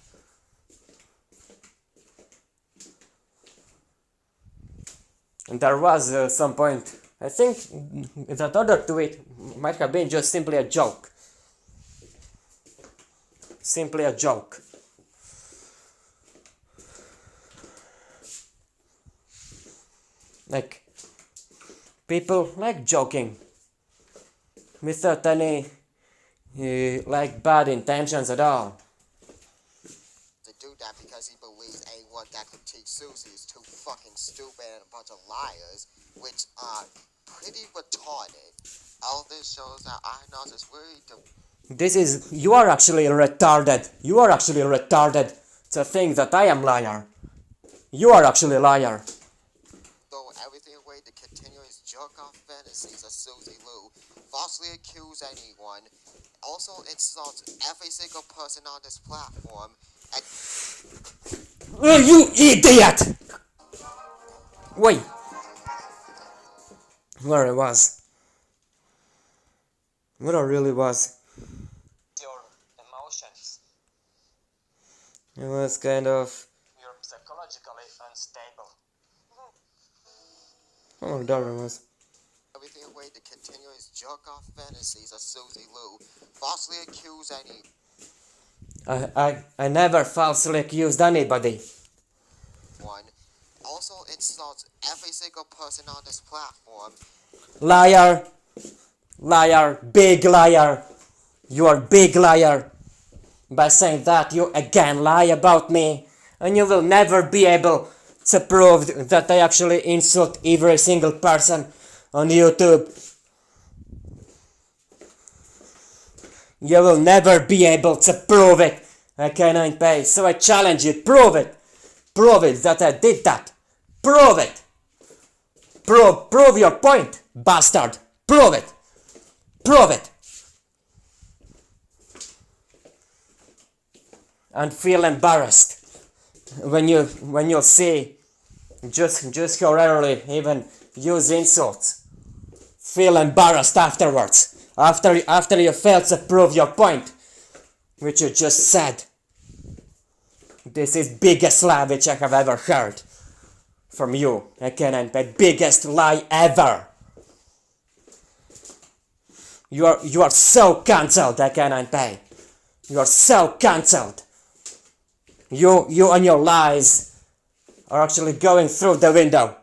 And there was some point, I think that other tweet might have been just simply a joke. Simply a joke. Like, people like joking. Without any like bad intentions at all. To do that because he believes anyone that could teach Susie is too fucking stupid and a bunch of liars, which are pretty retarded. All this shows that Ionos is really You are actually retarded. You are actually retarded to think that I am liar. You are actually a liar. Throw everything away to continue his jerk-off fantasies of Susie Lou. Falsely accuse anyone, also insults every single person on this platform, and... Oh, you idiot! Wait. Where I was. Where I really was. Your emotions. It was kind of... You're psychologically unstable. Oh, there I was. everything away to continue his jerk-off fantasies of Susie Lou. Falsely accuse any... I never falsely accused anybody. one. Also insults every single person on this platform. Liar. Liar. Big liar. You are big liar. By saying that, you again lie about me. And you will never be able to prove that I actually insult every single person on YouTube. You will never be able to prove it. I cannot pay. So I challenge you. Prove it. Prove it that I did that. Prove it. Prove your point, bastard. Prove it. Prove it. And feel embarrassed when you see just how rarely even use insults. Feel embarrassed afterwards. After you failed to prove your point, which you just said. This is biggest lie which I have ever heard from you. Again, and the biggest lie ever. You are so cancelled, again and pay. You are so cancelled. You and your lies are actually going through the window.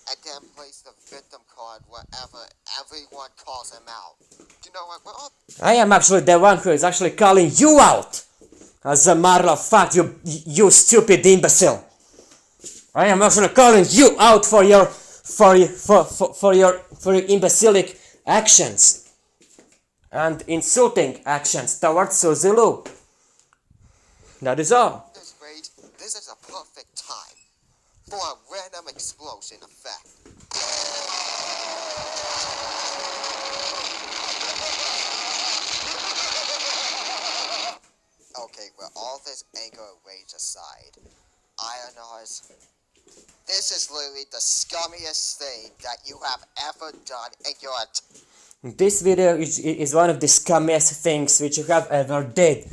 I then place the victim card wherever everyone calls him out. You know what? Well, I am actually the one who is actually calling you out. As a matter of fact, you stupid imbecile. I am actually calling you out for your imbecilic actions and insulting actions towards Suzilu. That is all. at this rate, this is a perfect time for a random explosion effect. Okay, with all this anger and rage aside, Ionars, this is literally the scummiest thing that you have ever done in your This video is one of the scummiest things which you have ever did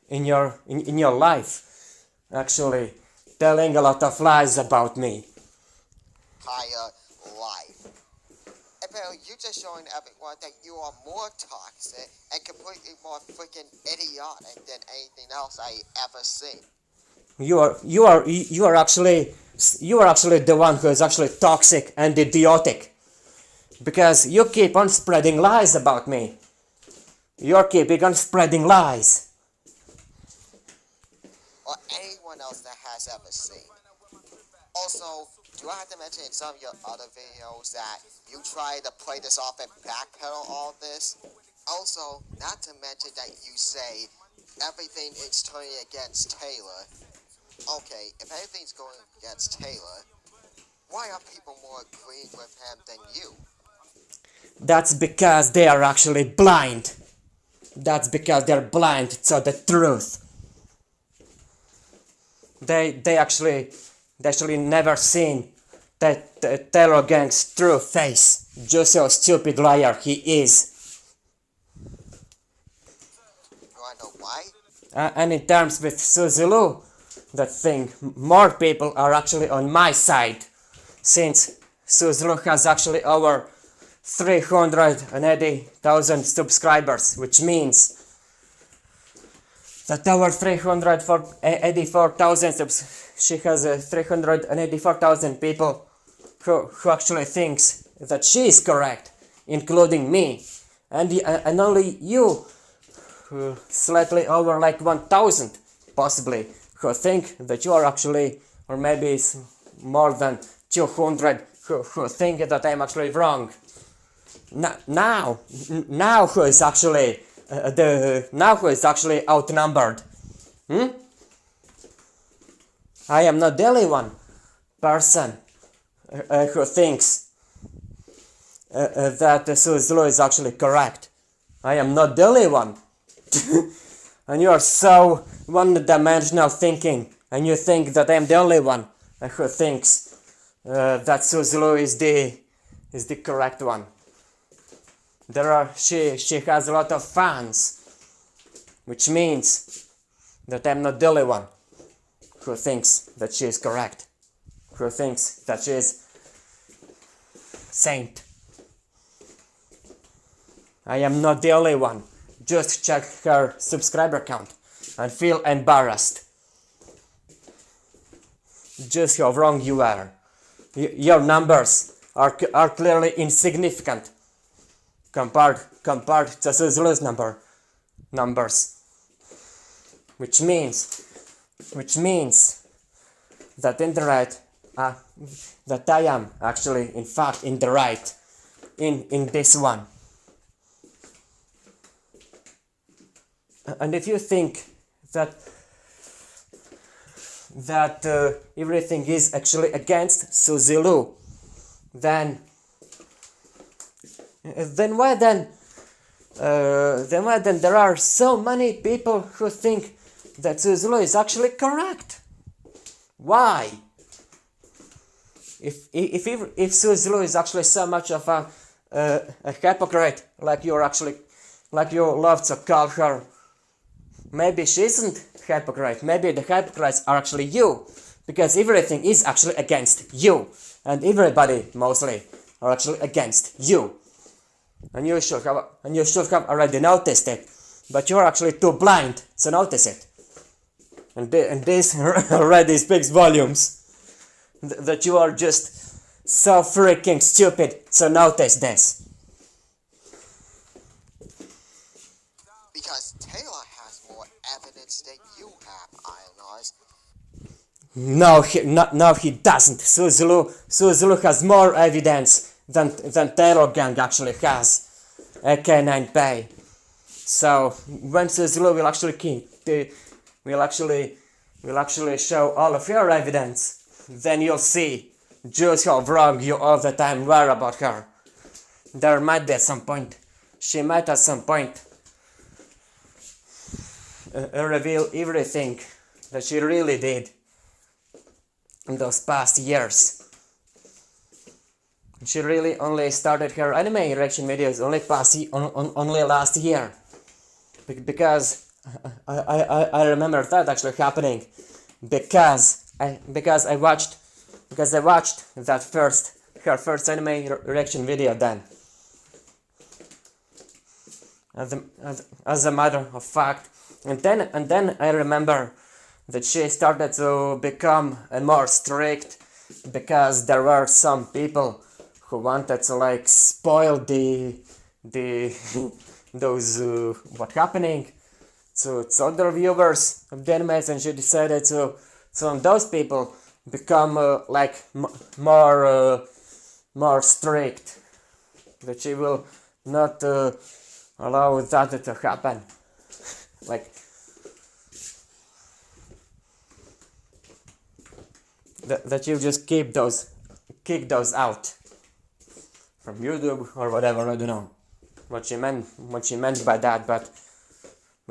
in your life. Actually, telling a lot of lies about me. entire life. Apparently, you're just showing everyone that you are more toxic and completely more freaking idiotic than anything else I ever seen. You are actually the one who is actually toxic and idiotic, because you keep on spreading lies about me. You're keeping on spreading lies. Or anyone else that has ever seen. Also, do I have to mention in some of your other videos that you try to play this off and backpedal all this? Also, not to mention that you say everything is turning against Taylor. Okay, if everything's going against Taylor, why are people more agreeing with him than you? That's because they are actually blind. That's because they're blind to the truth. They actually never seen that Taylorgang's true face. Just how stupid liar he is. Do I know why? And in terms with Suzilu, that thing, more people are actually on my side, since Suzilu has actually over 380,000 subscribers, which means that over 384,000 she has 384,000 people who actually thinks that she is correct, including me, and only you, slightly over like 1,000 possibly, who think that you are actually, or maybe it's more than 200 who think that I'm actually wrong. Now who is actually who is actually outnumbered? I am not the only one person who thinks that Suzilu is actually correct. I am not the only one. And you are so one-dimensional thinking, and you think that I am the only one who thinks that Suzilu is the correct one. She has a lot of fans, which means that I'm not the only one who thinks that she is correct, who thinks that she is saint. I am not the only one. Just check her subscriber count and feel embarrassed. Just how wrong you are. Your numbers are clearly insignificant compared to Suzilu's numbers, which means that in the right, that I am actually in fact in the right in this one. And if you think that that everything is actually against Suzy Lu, then why then there are so many people who think that Suzy Lu is actually correct? Why? If Suzy Lu is actually so much of a hypocrite, like you love to call her, maybe she isn't hypocrite. Maybe the hypocrites are actually you, because everything is actually against you, and everybody mostly are actually against you. And you should have already noticed it, but you're actually too blind to notice it. And this already speaks volumes. That you are just so freaking stupid to notice this. Because Taylor has more evidence than you have, Ionars. No, he doesn't. Suzy Lu has more evidence than Taylorgang actually has. AK9Pay. So when Suzy Lu will actually show all of your evidence, then you'll see just how wrong you all the time were about her. There might be at some point, she might at some point reveal everything that she really did in those past years. She really only started her anime reaction videos only last year, because I remember that actually happening because I watched that her first anime reaction video then. As a matter of fact, and then I remember that she started to become more strict, because there were some people who wanted to like spoil those what happening to other viewers of the animes, and she decided to those people become more strict, that she will not allow that to happen, like that you just kick those out from YouTube or whatever. I don't know what she meant by that, but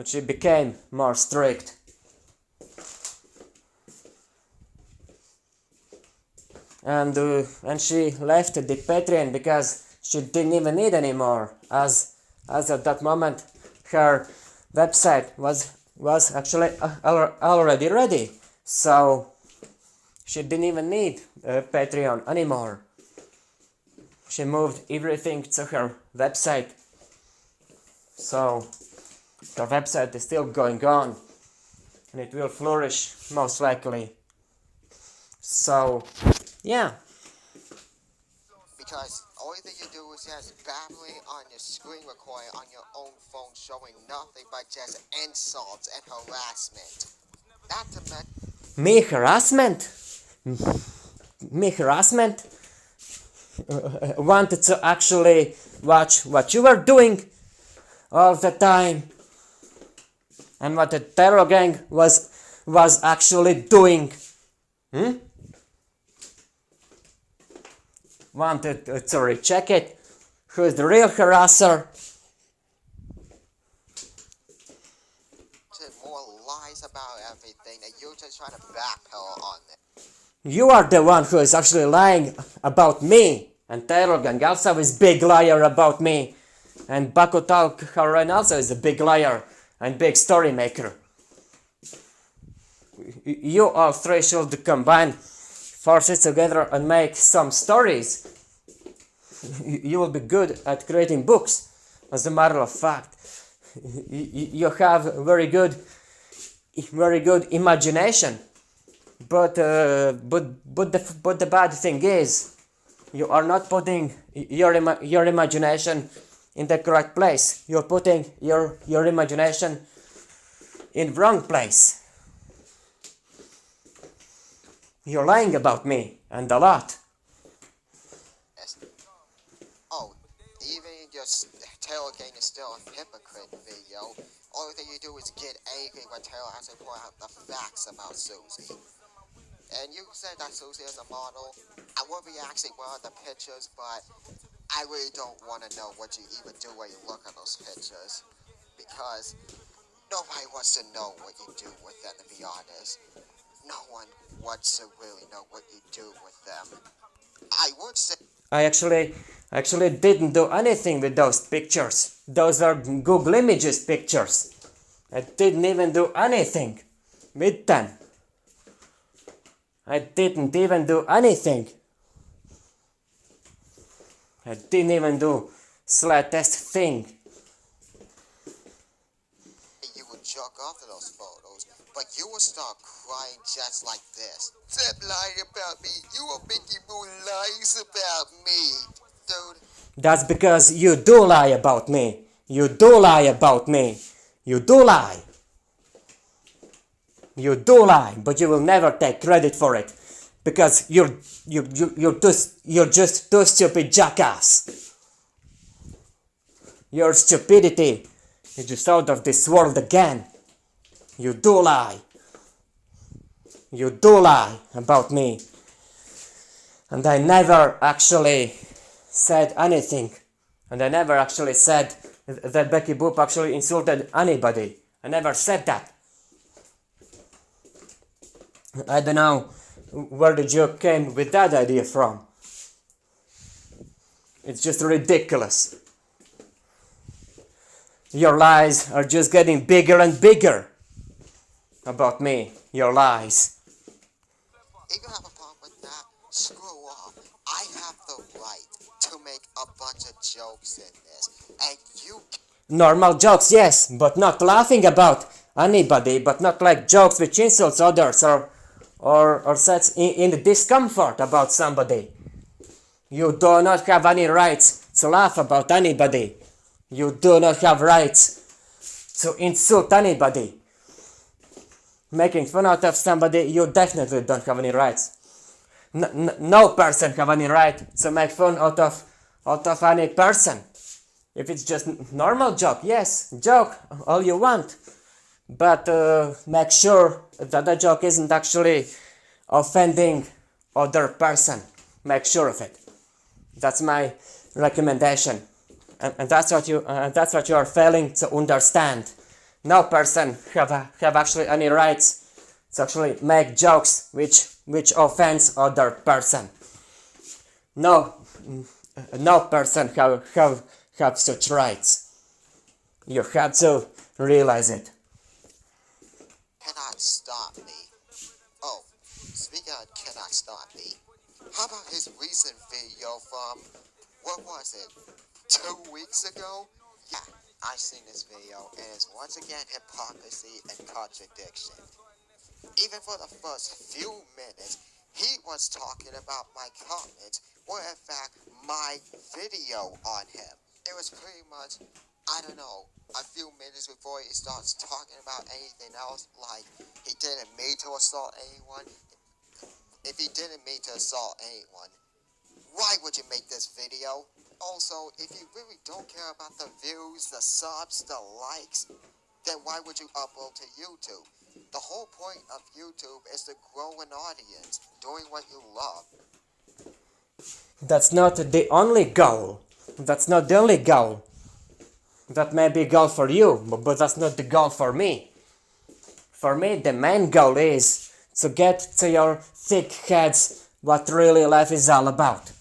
she became more strict. And she left the Patreon because she didn't even need anymore, as at that moment her website was actually already ready, so she didn't even need Patreon anymore. She moved everything to her website, so her website is still going on, and it will flourish most likely. So yeah. Because only thing you do is just babbling on your screen recording on your own phone, showing nothing but just insults and harassment. Not to mention Me harassment? Me harassment? Wanted to actually watch what you were doing all the time, and what the Taylorgang was actually doing. Wanted to recheck it. Who is the real harasser? more lies about everything, and you just trying to backpedal on it. You are the one who is actually lying about me, and Taylorgang also is big liar about me, and Bakutal Karen also is a big liar and big story maker. You all three should combine forces together and make some stories. You will be good at creating books. As a matter of fact, you have very good imagination. But the bad thing is, you are not putting your imagination in the correct place. You're putting your imagination in wrong place. You're lying about me, and a lot. Yes. Oh, even your Taylorgang is still a hypocrite video. Only thing you do is get angry when Taylor has to point out the facts about Susie. And you said that Susie is a model. I will be actually one of the pictures, but I really don't want to know what you even do when you look at those pictures. Because nobody wants to know what you do with them, to be honest. No one wants to really know what you do with them. I would say I actually didn't do anything with those pictures. Those are Google Images pictures. I didn't even do anything with them. I didn't even do anything. I didn't even do slightest thing. you would jerk off to those photos, but you would start crying just like this. Stop lying about me. You are making more lies about me. Dude, That's because you do lie about me. You do lie about me. You do lie. You do lie, but you will never take credit for it. Because you're just too stupid jackass. Your stupidity is just out of this world again. You do lie. You do lie about me. And I never actually said anything. And I never actually said that Becky Boop actually insulted anybody. I never said that. I don't know where the joke came with that idea from. It's just ridiculous. Your lies are just getting bigger and bigger about me. Your lies. if you have a problem with that, screw off. I have the right to make a bunch of jokes in this, and you Normal jokes, yes, but not laughing about anybody, but not like jokes which insults others or sets in the discomfort about somebody. You do not have any rights to laugh about anybody. You do not have rights to insult anybody. Making fun out of somebody, you definitely don't have any rights. No person have any right to make fun out of any person. If it's just normal joke, yes, joke all you want. But make sure that the joke isn't actually offending other person. Make sure of it. That's my recommendation, and that's what you are failing to understand. No person have actually any rights to actually make jokes which offends other person. No person have such rights. You have to realize it. cannot stop me. Oh, speaking of cannot stop me, how about his recent video from, what was it, 2 weeks ago? Yeah, I've seen this video, and it's once again hypocrisy and contradiction. Even for the first few minutes, he was talking about my comments, or in fact, my video on him. It was pretty much, I don't know, a few minutes before he starts talking about anything else, like he didn't mean to assault anyone. If he didn't mean to assault anyone, why would you make this video? Also, if you really don't care about the views, the subs, the likes, then why would you upload to YouTube? The whole point of YouTube is to grow an audience, doing what you love. That's not the only goal. That's not the only goal. That may be a goal for you, but that's not the goal for me. For me, the main goal is to get to your thick heads what really life is all about.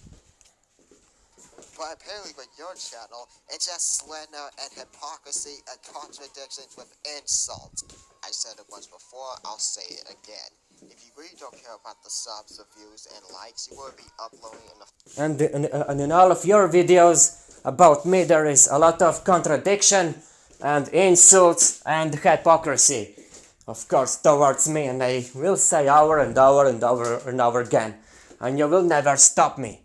But apparently with your channel, it's just slander and hypocrisy and contradictions with insults. I said it once before, I'll say it again. If you really don't care about the subs, the views, and likes, you will be uploading And in all of your videos about me, there is a lot of contradiction and insults and hypocrisy, of course, towards me, and I will say over and over and over and over again, and you will never stop me.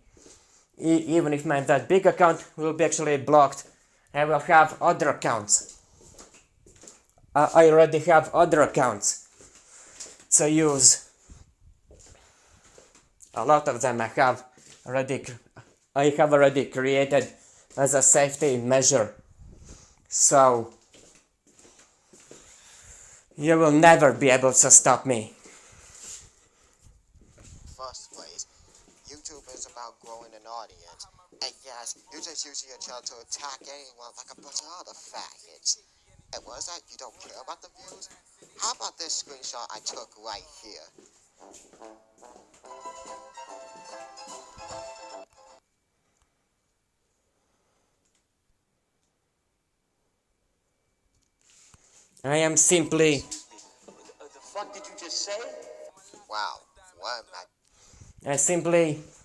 Even if my that big account will be actually blocked, I will have other accounts. I already have other accounts to use. A lot of them I have already created as a safety measure. So you will never be able to stop me. first place. YouTube is about growing an audience. And yes, you're just using your channel to attack anyone like a bunch of other faggots. And what is that? You don't care about the views? How about this screenshot I took right here? I am simply... The fuck did you just say? Wow, what am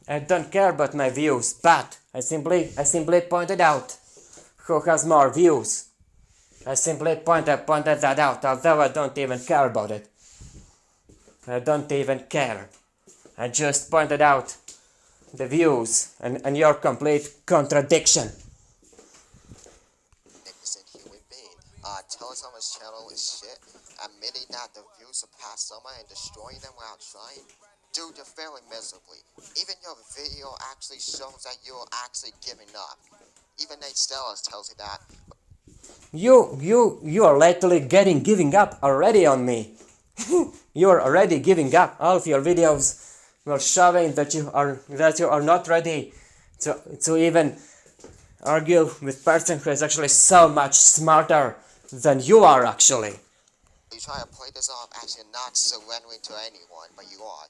I don't care about my views, but I simply pointed out who has more views. I simply pointed that out, although I don't even care about it. I don't even care. I just pointed out the views and your complete contradiction. magnificent human being? Telling someone's channel is shit, admitting that the views surpass someone and destroying them without trying? Dude, you're failing miserably. Even your video actually shows that you're actually giving up. Even Nate Stellas tells you that. You are literally giving up already on me. You are already giving up. All of your videos were showing that you are not ready to even argue with person who is actually so much smarter than you are actually. You try to play this off as you're not surrendering to anyone, but you are.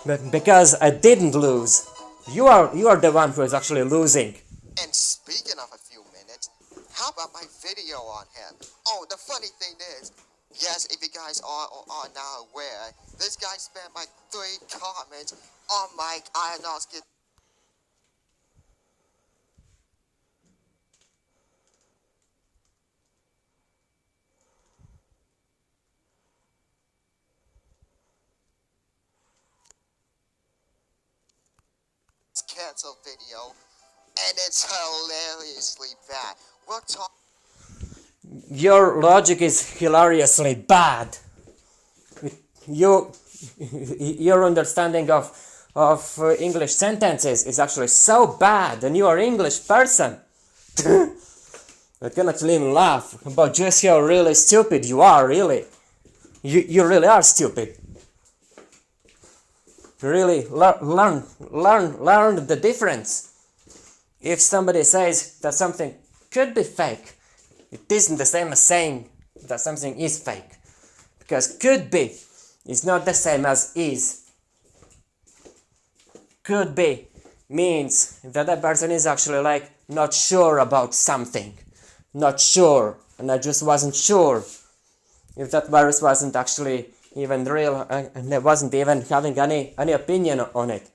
But because I didn't lose, you are the one who is actually losing. And speaking of a few minutes, how about my video on him? Oh, the funny thing is, yes, if you guys are not aware, this guy spent like 3 comments on Mike Aronofsky. Cancel video, and it's hilariously bad. We're talking. Your logic is hilariously bad. Your understanding of English sentences is actually so bad, and you are English person. I cannot even laugh about just how really stupid you are. Really, you really are stupid. Really learn the difference. If somebody says that something could be fake, it isn't the same as saying that something is fake. Because could be is not the same as is. Could be means that a person is actually like not sure about something. Not sure. And I just wasn't sure if that virus wasn't actually even real, and I wasn't even having any opinion on it.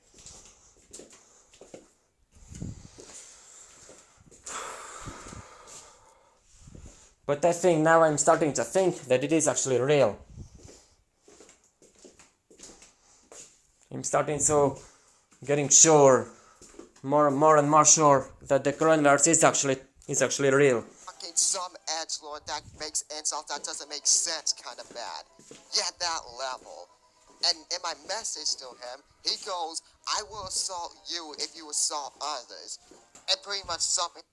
But I think now I'm starting to think that it is actually real. I'm starting to getting sure, more and more sure that the coronavirus is actually real. Fucking some edgelord that makes insults that doesn't make sense kind of bad. Yeah, that level. And in my message to him, he goes, I will assault you if you assault others. And pretty much something.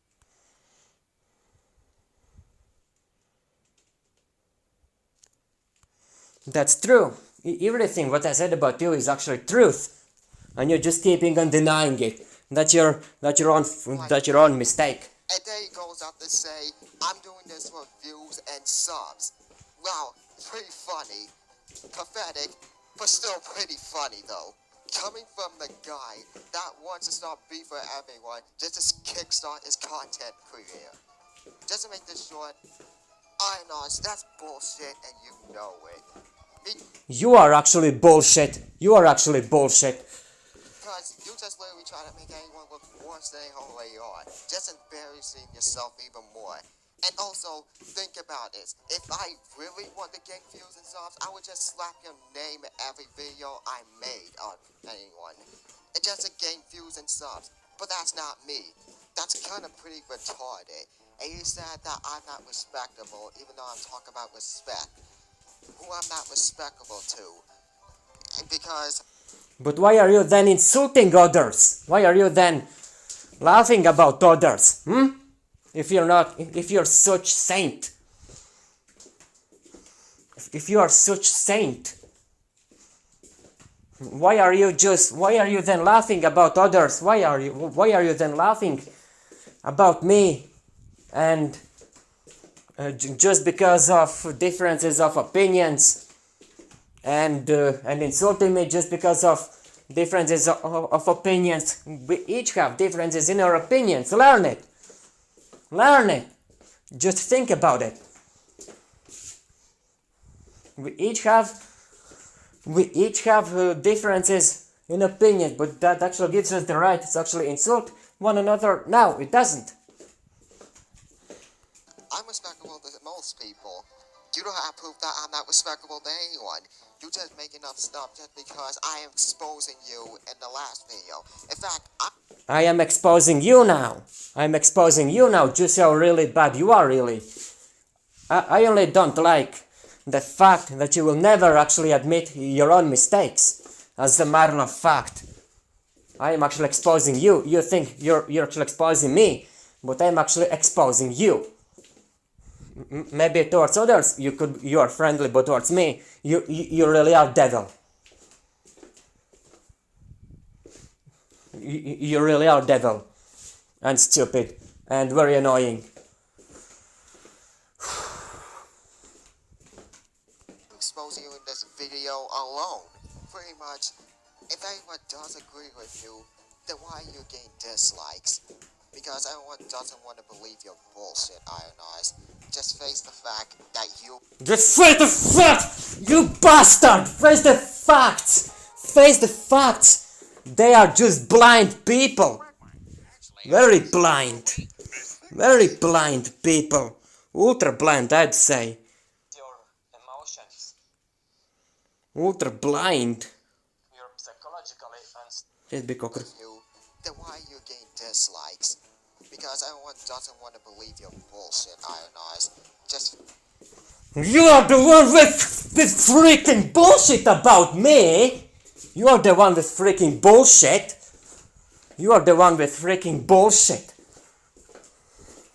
That's true. Everything what I said about you is actually truth. And you're just keeping on denying it. That's your own mistake. And then he goes out to say, I'm doing this for views and subs. Wow, pretty funny. Pathetic, but still pretty funny though. Coming from the guy that wants to start beef for everyone just to kickstart his content career. Just to make this short, I know that's bullshit and you know it. You are actually bullshit. You are actually bullshit. Because you just literally try to make anyone look worse than who they are. Just embarrassing yourself even more. And also, think about this. If I really want to gain views and subs, I would just slap your name in every video I made on anyone. And just to gain views and subs. But that's not me. That's kind of pretty retarded. And you said that I'm not respectable, even though I'm talking about respect. Who I'm not respectable to. And because... But why are you then insulting others? Why are you then laughing about others? If you're such saint. if you are such saint, why are you then laughing about others? Why are you then laughing about me? And just because of differences of opinions, and insulting me just because of differences of opinions. We each have differences in our opinions. Learn it. Learn it. Just think about it. We each have differences in opinions, but that actually gives us the right to actually insult one another. No, it doesn't. I'm respectable to most people. You don't have proof that I'm not respectable to anyone. You just making up stuff just because I am exposing you in the last video. In fact, I am exposing you now. I'm exposing you now, just how really bad you are, really. I only don't like the fact that you will never actually admit your own mistakes. As a matter of fact, I am actually exposing you. You think you're actually exposing me, but I'm actually exposing you. Maybe towards others you are friendly, but towards me you really are devil. You really are devil, and stupid, and very annoying. I'm exposing you in this video alone. Pretty much, if anyone does agree with you, then why are you getting dislikes? Because everyone doesn't want to believe your bullshit, Iron Eyes. Just face the fact that you... Just face the fact, you bastard! Face the facts! Face the facts! They are just blind people! Very blind. Very blind people. Ultra blind, I'd say. Your emotions. Ultra blind. You're psychologically With you, then why are you getting dislikes? Because everyone doesn't want to believe your bullshit, Iron Eyes. Just... You are the one with freaking bullshit about me! You are the one with freaking bullshit! You are the one with freaking bullshit!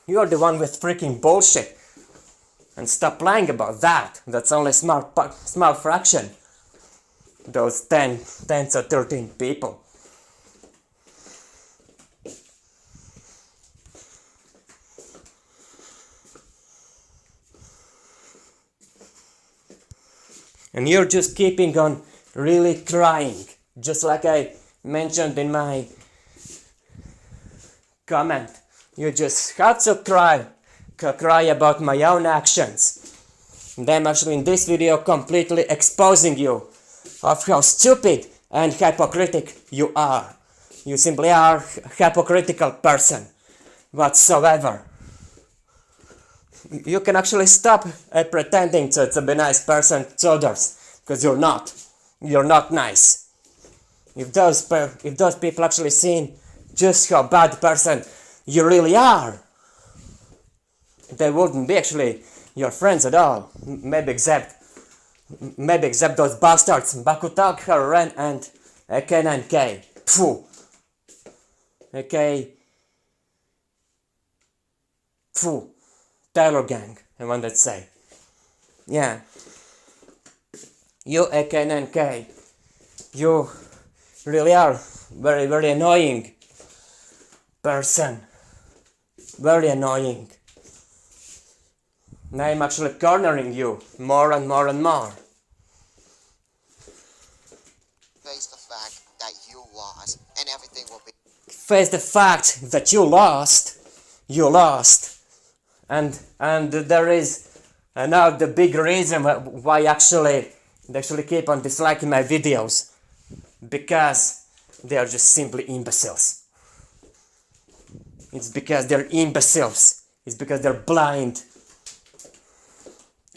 You are the one with freaking bullshit! And stop lying about that! That's only small fraction. Those 10 or 13 people. And you're just keeping on really crying, just like I mentioned in my comment. You just have to cry about my own actions. And I'm actually in this video completely exposing you of how stupid and hypocritical you are. You simply are a hypocritical person whatsoever. You can actually stop pretending to be a nice person to others, because you're not. You're not nice. If those people actually seen just how bad person you really are, they wouldn't be actually your friends at all. Maybe except those bastards Bakutag, Haren, and K9K. Pfoo. Okay. Pfoo. Taylorgang, I wanted to say. Yeah. You AK9K, you really are very, very annoying person. Very annoying. And I'm actually cornering you more and more and more. Face the fact that you lost, and everything will be... Face the fact that you lost. You lost. And there is now the big reason why they actually keep on disliking my videos, because they are just simply imbeciles. It's because they're imbeciles. It's because they're blind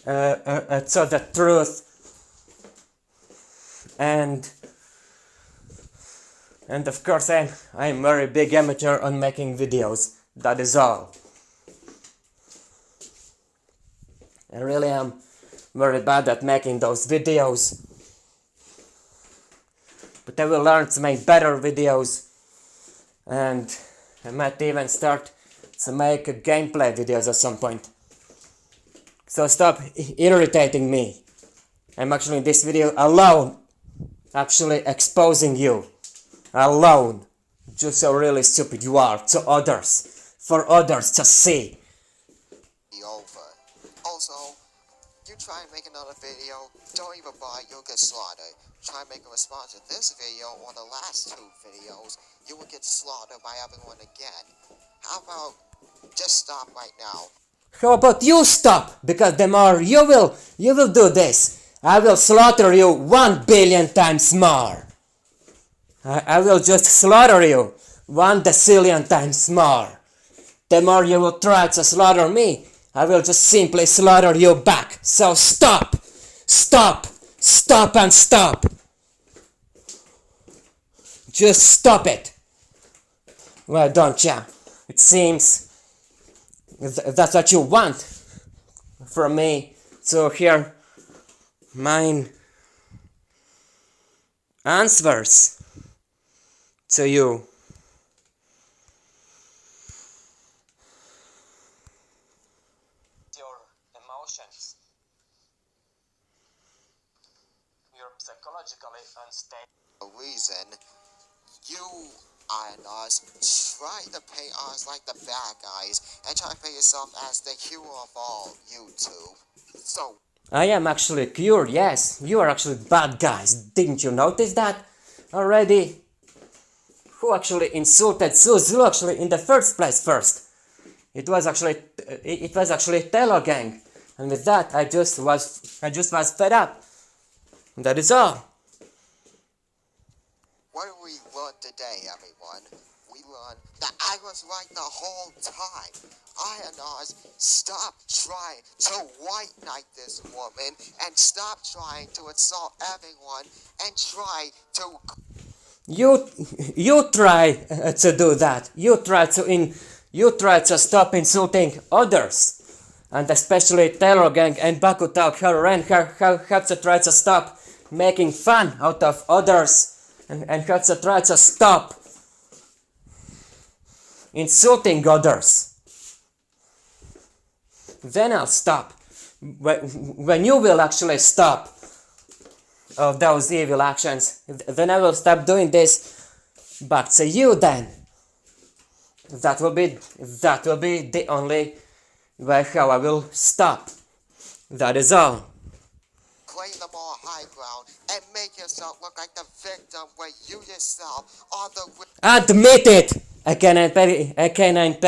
to the truth. And of course I'm very big amateur on making videos. That is all. I really am very bad at making those videos, but I will learn to make better videos, and I might even start to make gameplay videos at some point. So stop irritating me. I'm actually in this video alone, actually exposing you. Alone. Just how really stupid you are to others. For others to see. Be over. Also, you try and make another video, don't even bother, you'll get slaughtered. Try and make a response to this video or the last 2 videos, you will get slaughtered by everyone again. How about just stop right now? How about you stop? Because the more you will do this, I will slaughter you 1 billion times more. I will just slaughter you 1 decillion times more. The more you will try to slaughter me, I will just simply slaughter you back. So stop! Stop! Stop and stop! Just stop it! Well, don't ya? It seems that's what you want from me. So hear my answers to you. Your emotions. You're psychologically unstable. Reason you and us try to paint us like the bad guys and try to paint yourself as the hero of all YouTube. So I am actually cured, yes. You are actually bad guys. Didn't you notice that already? Who actually insulted Suzu actually in the first place first? It was actually Taylorgang. And with that I just was fed up. That is all. what did we learn today, everyone? We learned that I was right the whole time. I and us stop trying to white knight this woman and stop trying to insult everyone and try to You try to do that. You try to stop insulting others, and especially Taylorgang and Bakutao Haruren have to try to stop making fun out of others, and have to try to stop insulting others. Then I'll stop. When you will actually stop of those evil actions, then I will stop doing this back to you then. That will be the only way how I will stop. That is all. claim the more high ground and make yourself look like the victim where you yourself are the Admit it! I cannot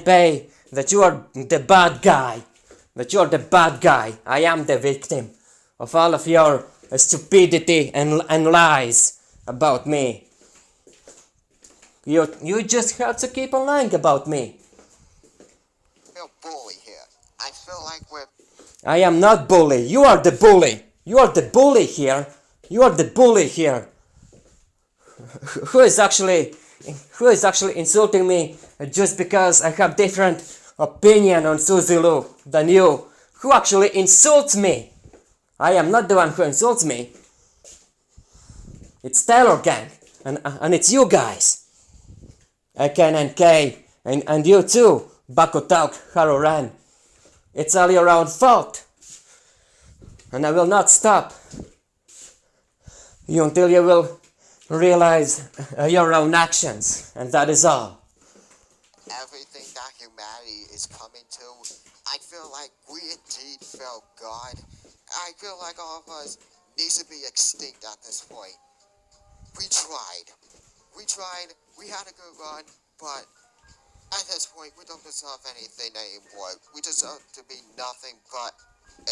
pay that you are the bad guy. That you are the bad guy. I am the victim of all of your stupidity and lies about me. You just have to keep on lying about me. real bully here. I feel like we're I am not bully. You are the bully. You are the bully here. You are the bully here. Who is actually insulting me just because I have different opinion on Suzilu than you? Who actually insults me? I am not the one who insults me. It's Taylorgang and it's you guys. Ken and K and you too, Bakutauk Haruran. It's all your own fault. And I will not stop you until you will realize your own actions. And that is all. everything that humanity is coming to. I feel like we indeed felt God. I feel like all of us needs to be extinct at this point. We tried. We had a good run, but at this point, we don't deserve anything anymore. We deserve to be nothing but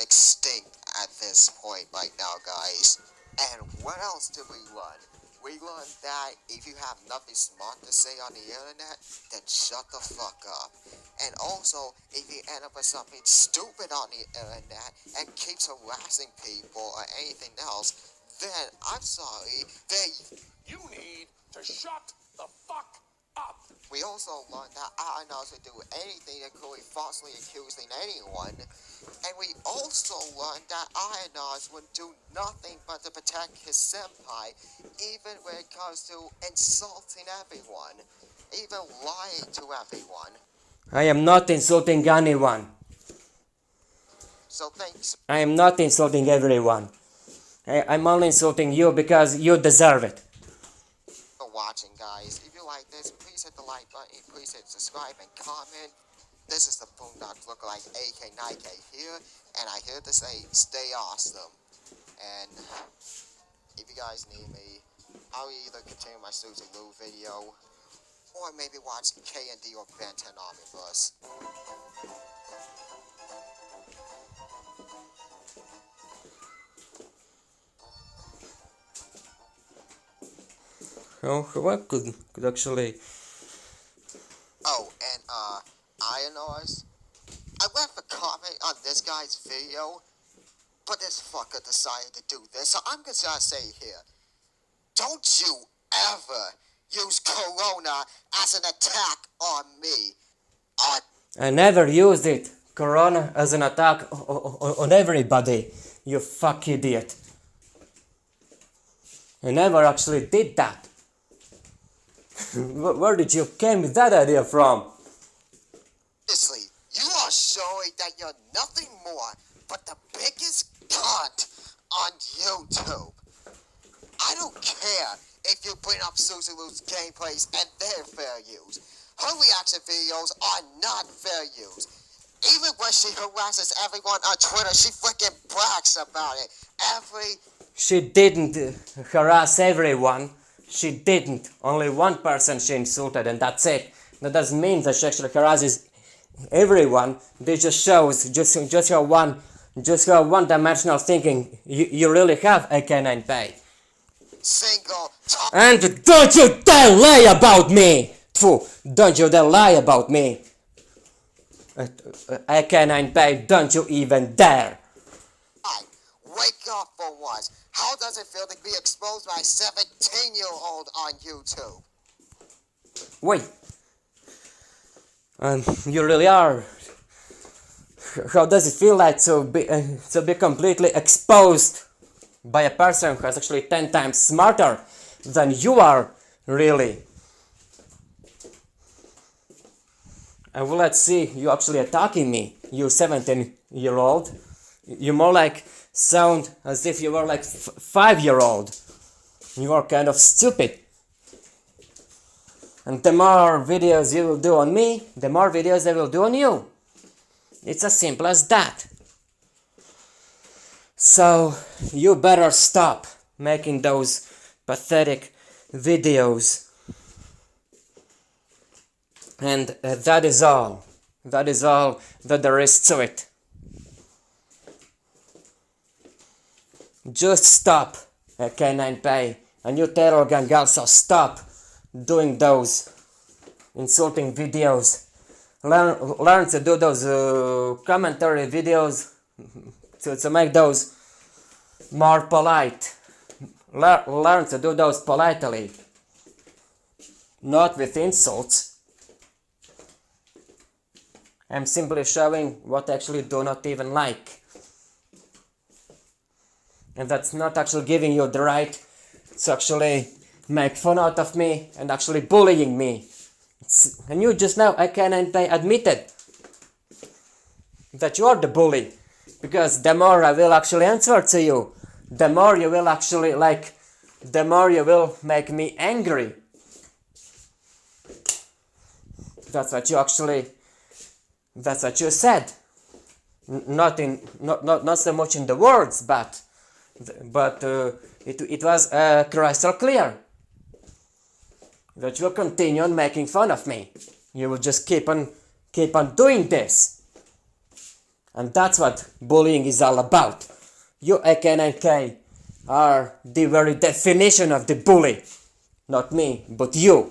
extinct at this point right now, guys. And what else did we learn? We learned that if you have nothing smart to say on the internet, then shut the fuck up. And also, if you end up with something stupid on the internet and keeps harassing people or anything else, then I'm sorry, then You need to shut the fuck up. we also learned that Ananas would do anything including falsely accusing anyone. And we also learned that Ananas would do nothing but to protect his senpai, even when it comes to insulting everyone, even lying to everyone. I am not insulting anyone. So thanks I am not insulting everyone. I'm only insulting you because you deserve it. for watching, guys. If you like this, please hit the like button, please hit subscribe and comment. This is the Boondocks Lookalike AK9K here, and I here to say, stay awesome. And if you guys need me, I'll either continue my Suzy Lou video, or maybe watch K&D or Ben 10 Omnibus. Oh, what could actually... Oh, and Ionars, I left a comment on this guy's video, but this fucker decided to do this, so I'm just gonna say here, don't you ever use Corona as an attack on me. I never used it, Corona, as an attack on everybody, you fuck idiot. I never actually did that. Where did you came with that idea from? Honestly, you are showing that you're nothing more but the biggest cunt on YouTube. I don't care if you bring up Suzy Lou's gameplays and their fair use. Her reaction videos are not fair use. Even when she harasses everyone on Twitter, she freaking brags about it. She didn't harass everyone. She didn't. Only one person she insulted, and that's it. That doesn't mean that she actually harasses everyone. This just shows just how one-dimensional thinking you really have, AK9 Pay. Single top. And don't you dare lie about me! Phew, don't you dare lie about me! AK9 Pay, don't you even dare! Wake up for once. How does it feel to be exposed by a 17-year-old on YouTube? Wait. You really are. How does it feel like to be completely exposed by a person who is actually 10 times smarter than you are, really? And well, let's see, you actually attacking me, you 17-year-old. You more like sound as if you were like 5-year-old. You are kind of stupid. And the more videos you will do on me, the more videos I will do on you. It's as simple as that. So, you better stop making those pathetic videos. And that is all. That is all that there is to it. Just stop, K9 Pay. And you Taylorgang also stop doing those insulting videos. Learn to do those commentary videos to make those more polite. Learn to do those politely, not with insults. I'm simply showing what I actually do not even like. And that's not actually giving you the right to actually make fun out of me and actually bullying me. And you just now, AK9 Pay, admitted that you are the bully. Because the more I will actually answer to you, the more you will actually the more you will make me angry. That's what you said. Not so much in the words, but it was crystal clear that you will continue on making fun of me. You will just keep on doing this. And that's what bullying is all about. You, AK9K, are the very definition of the bully. Not me, but you.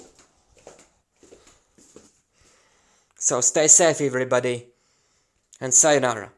So stay safe, everybody, and sayonara.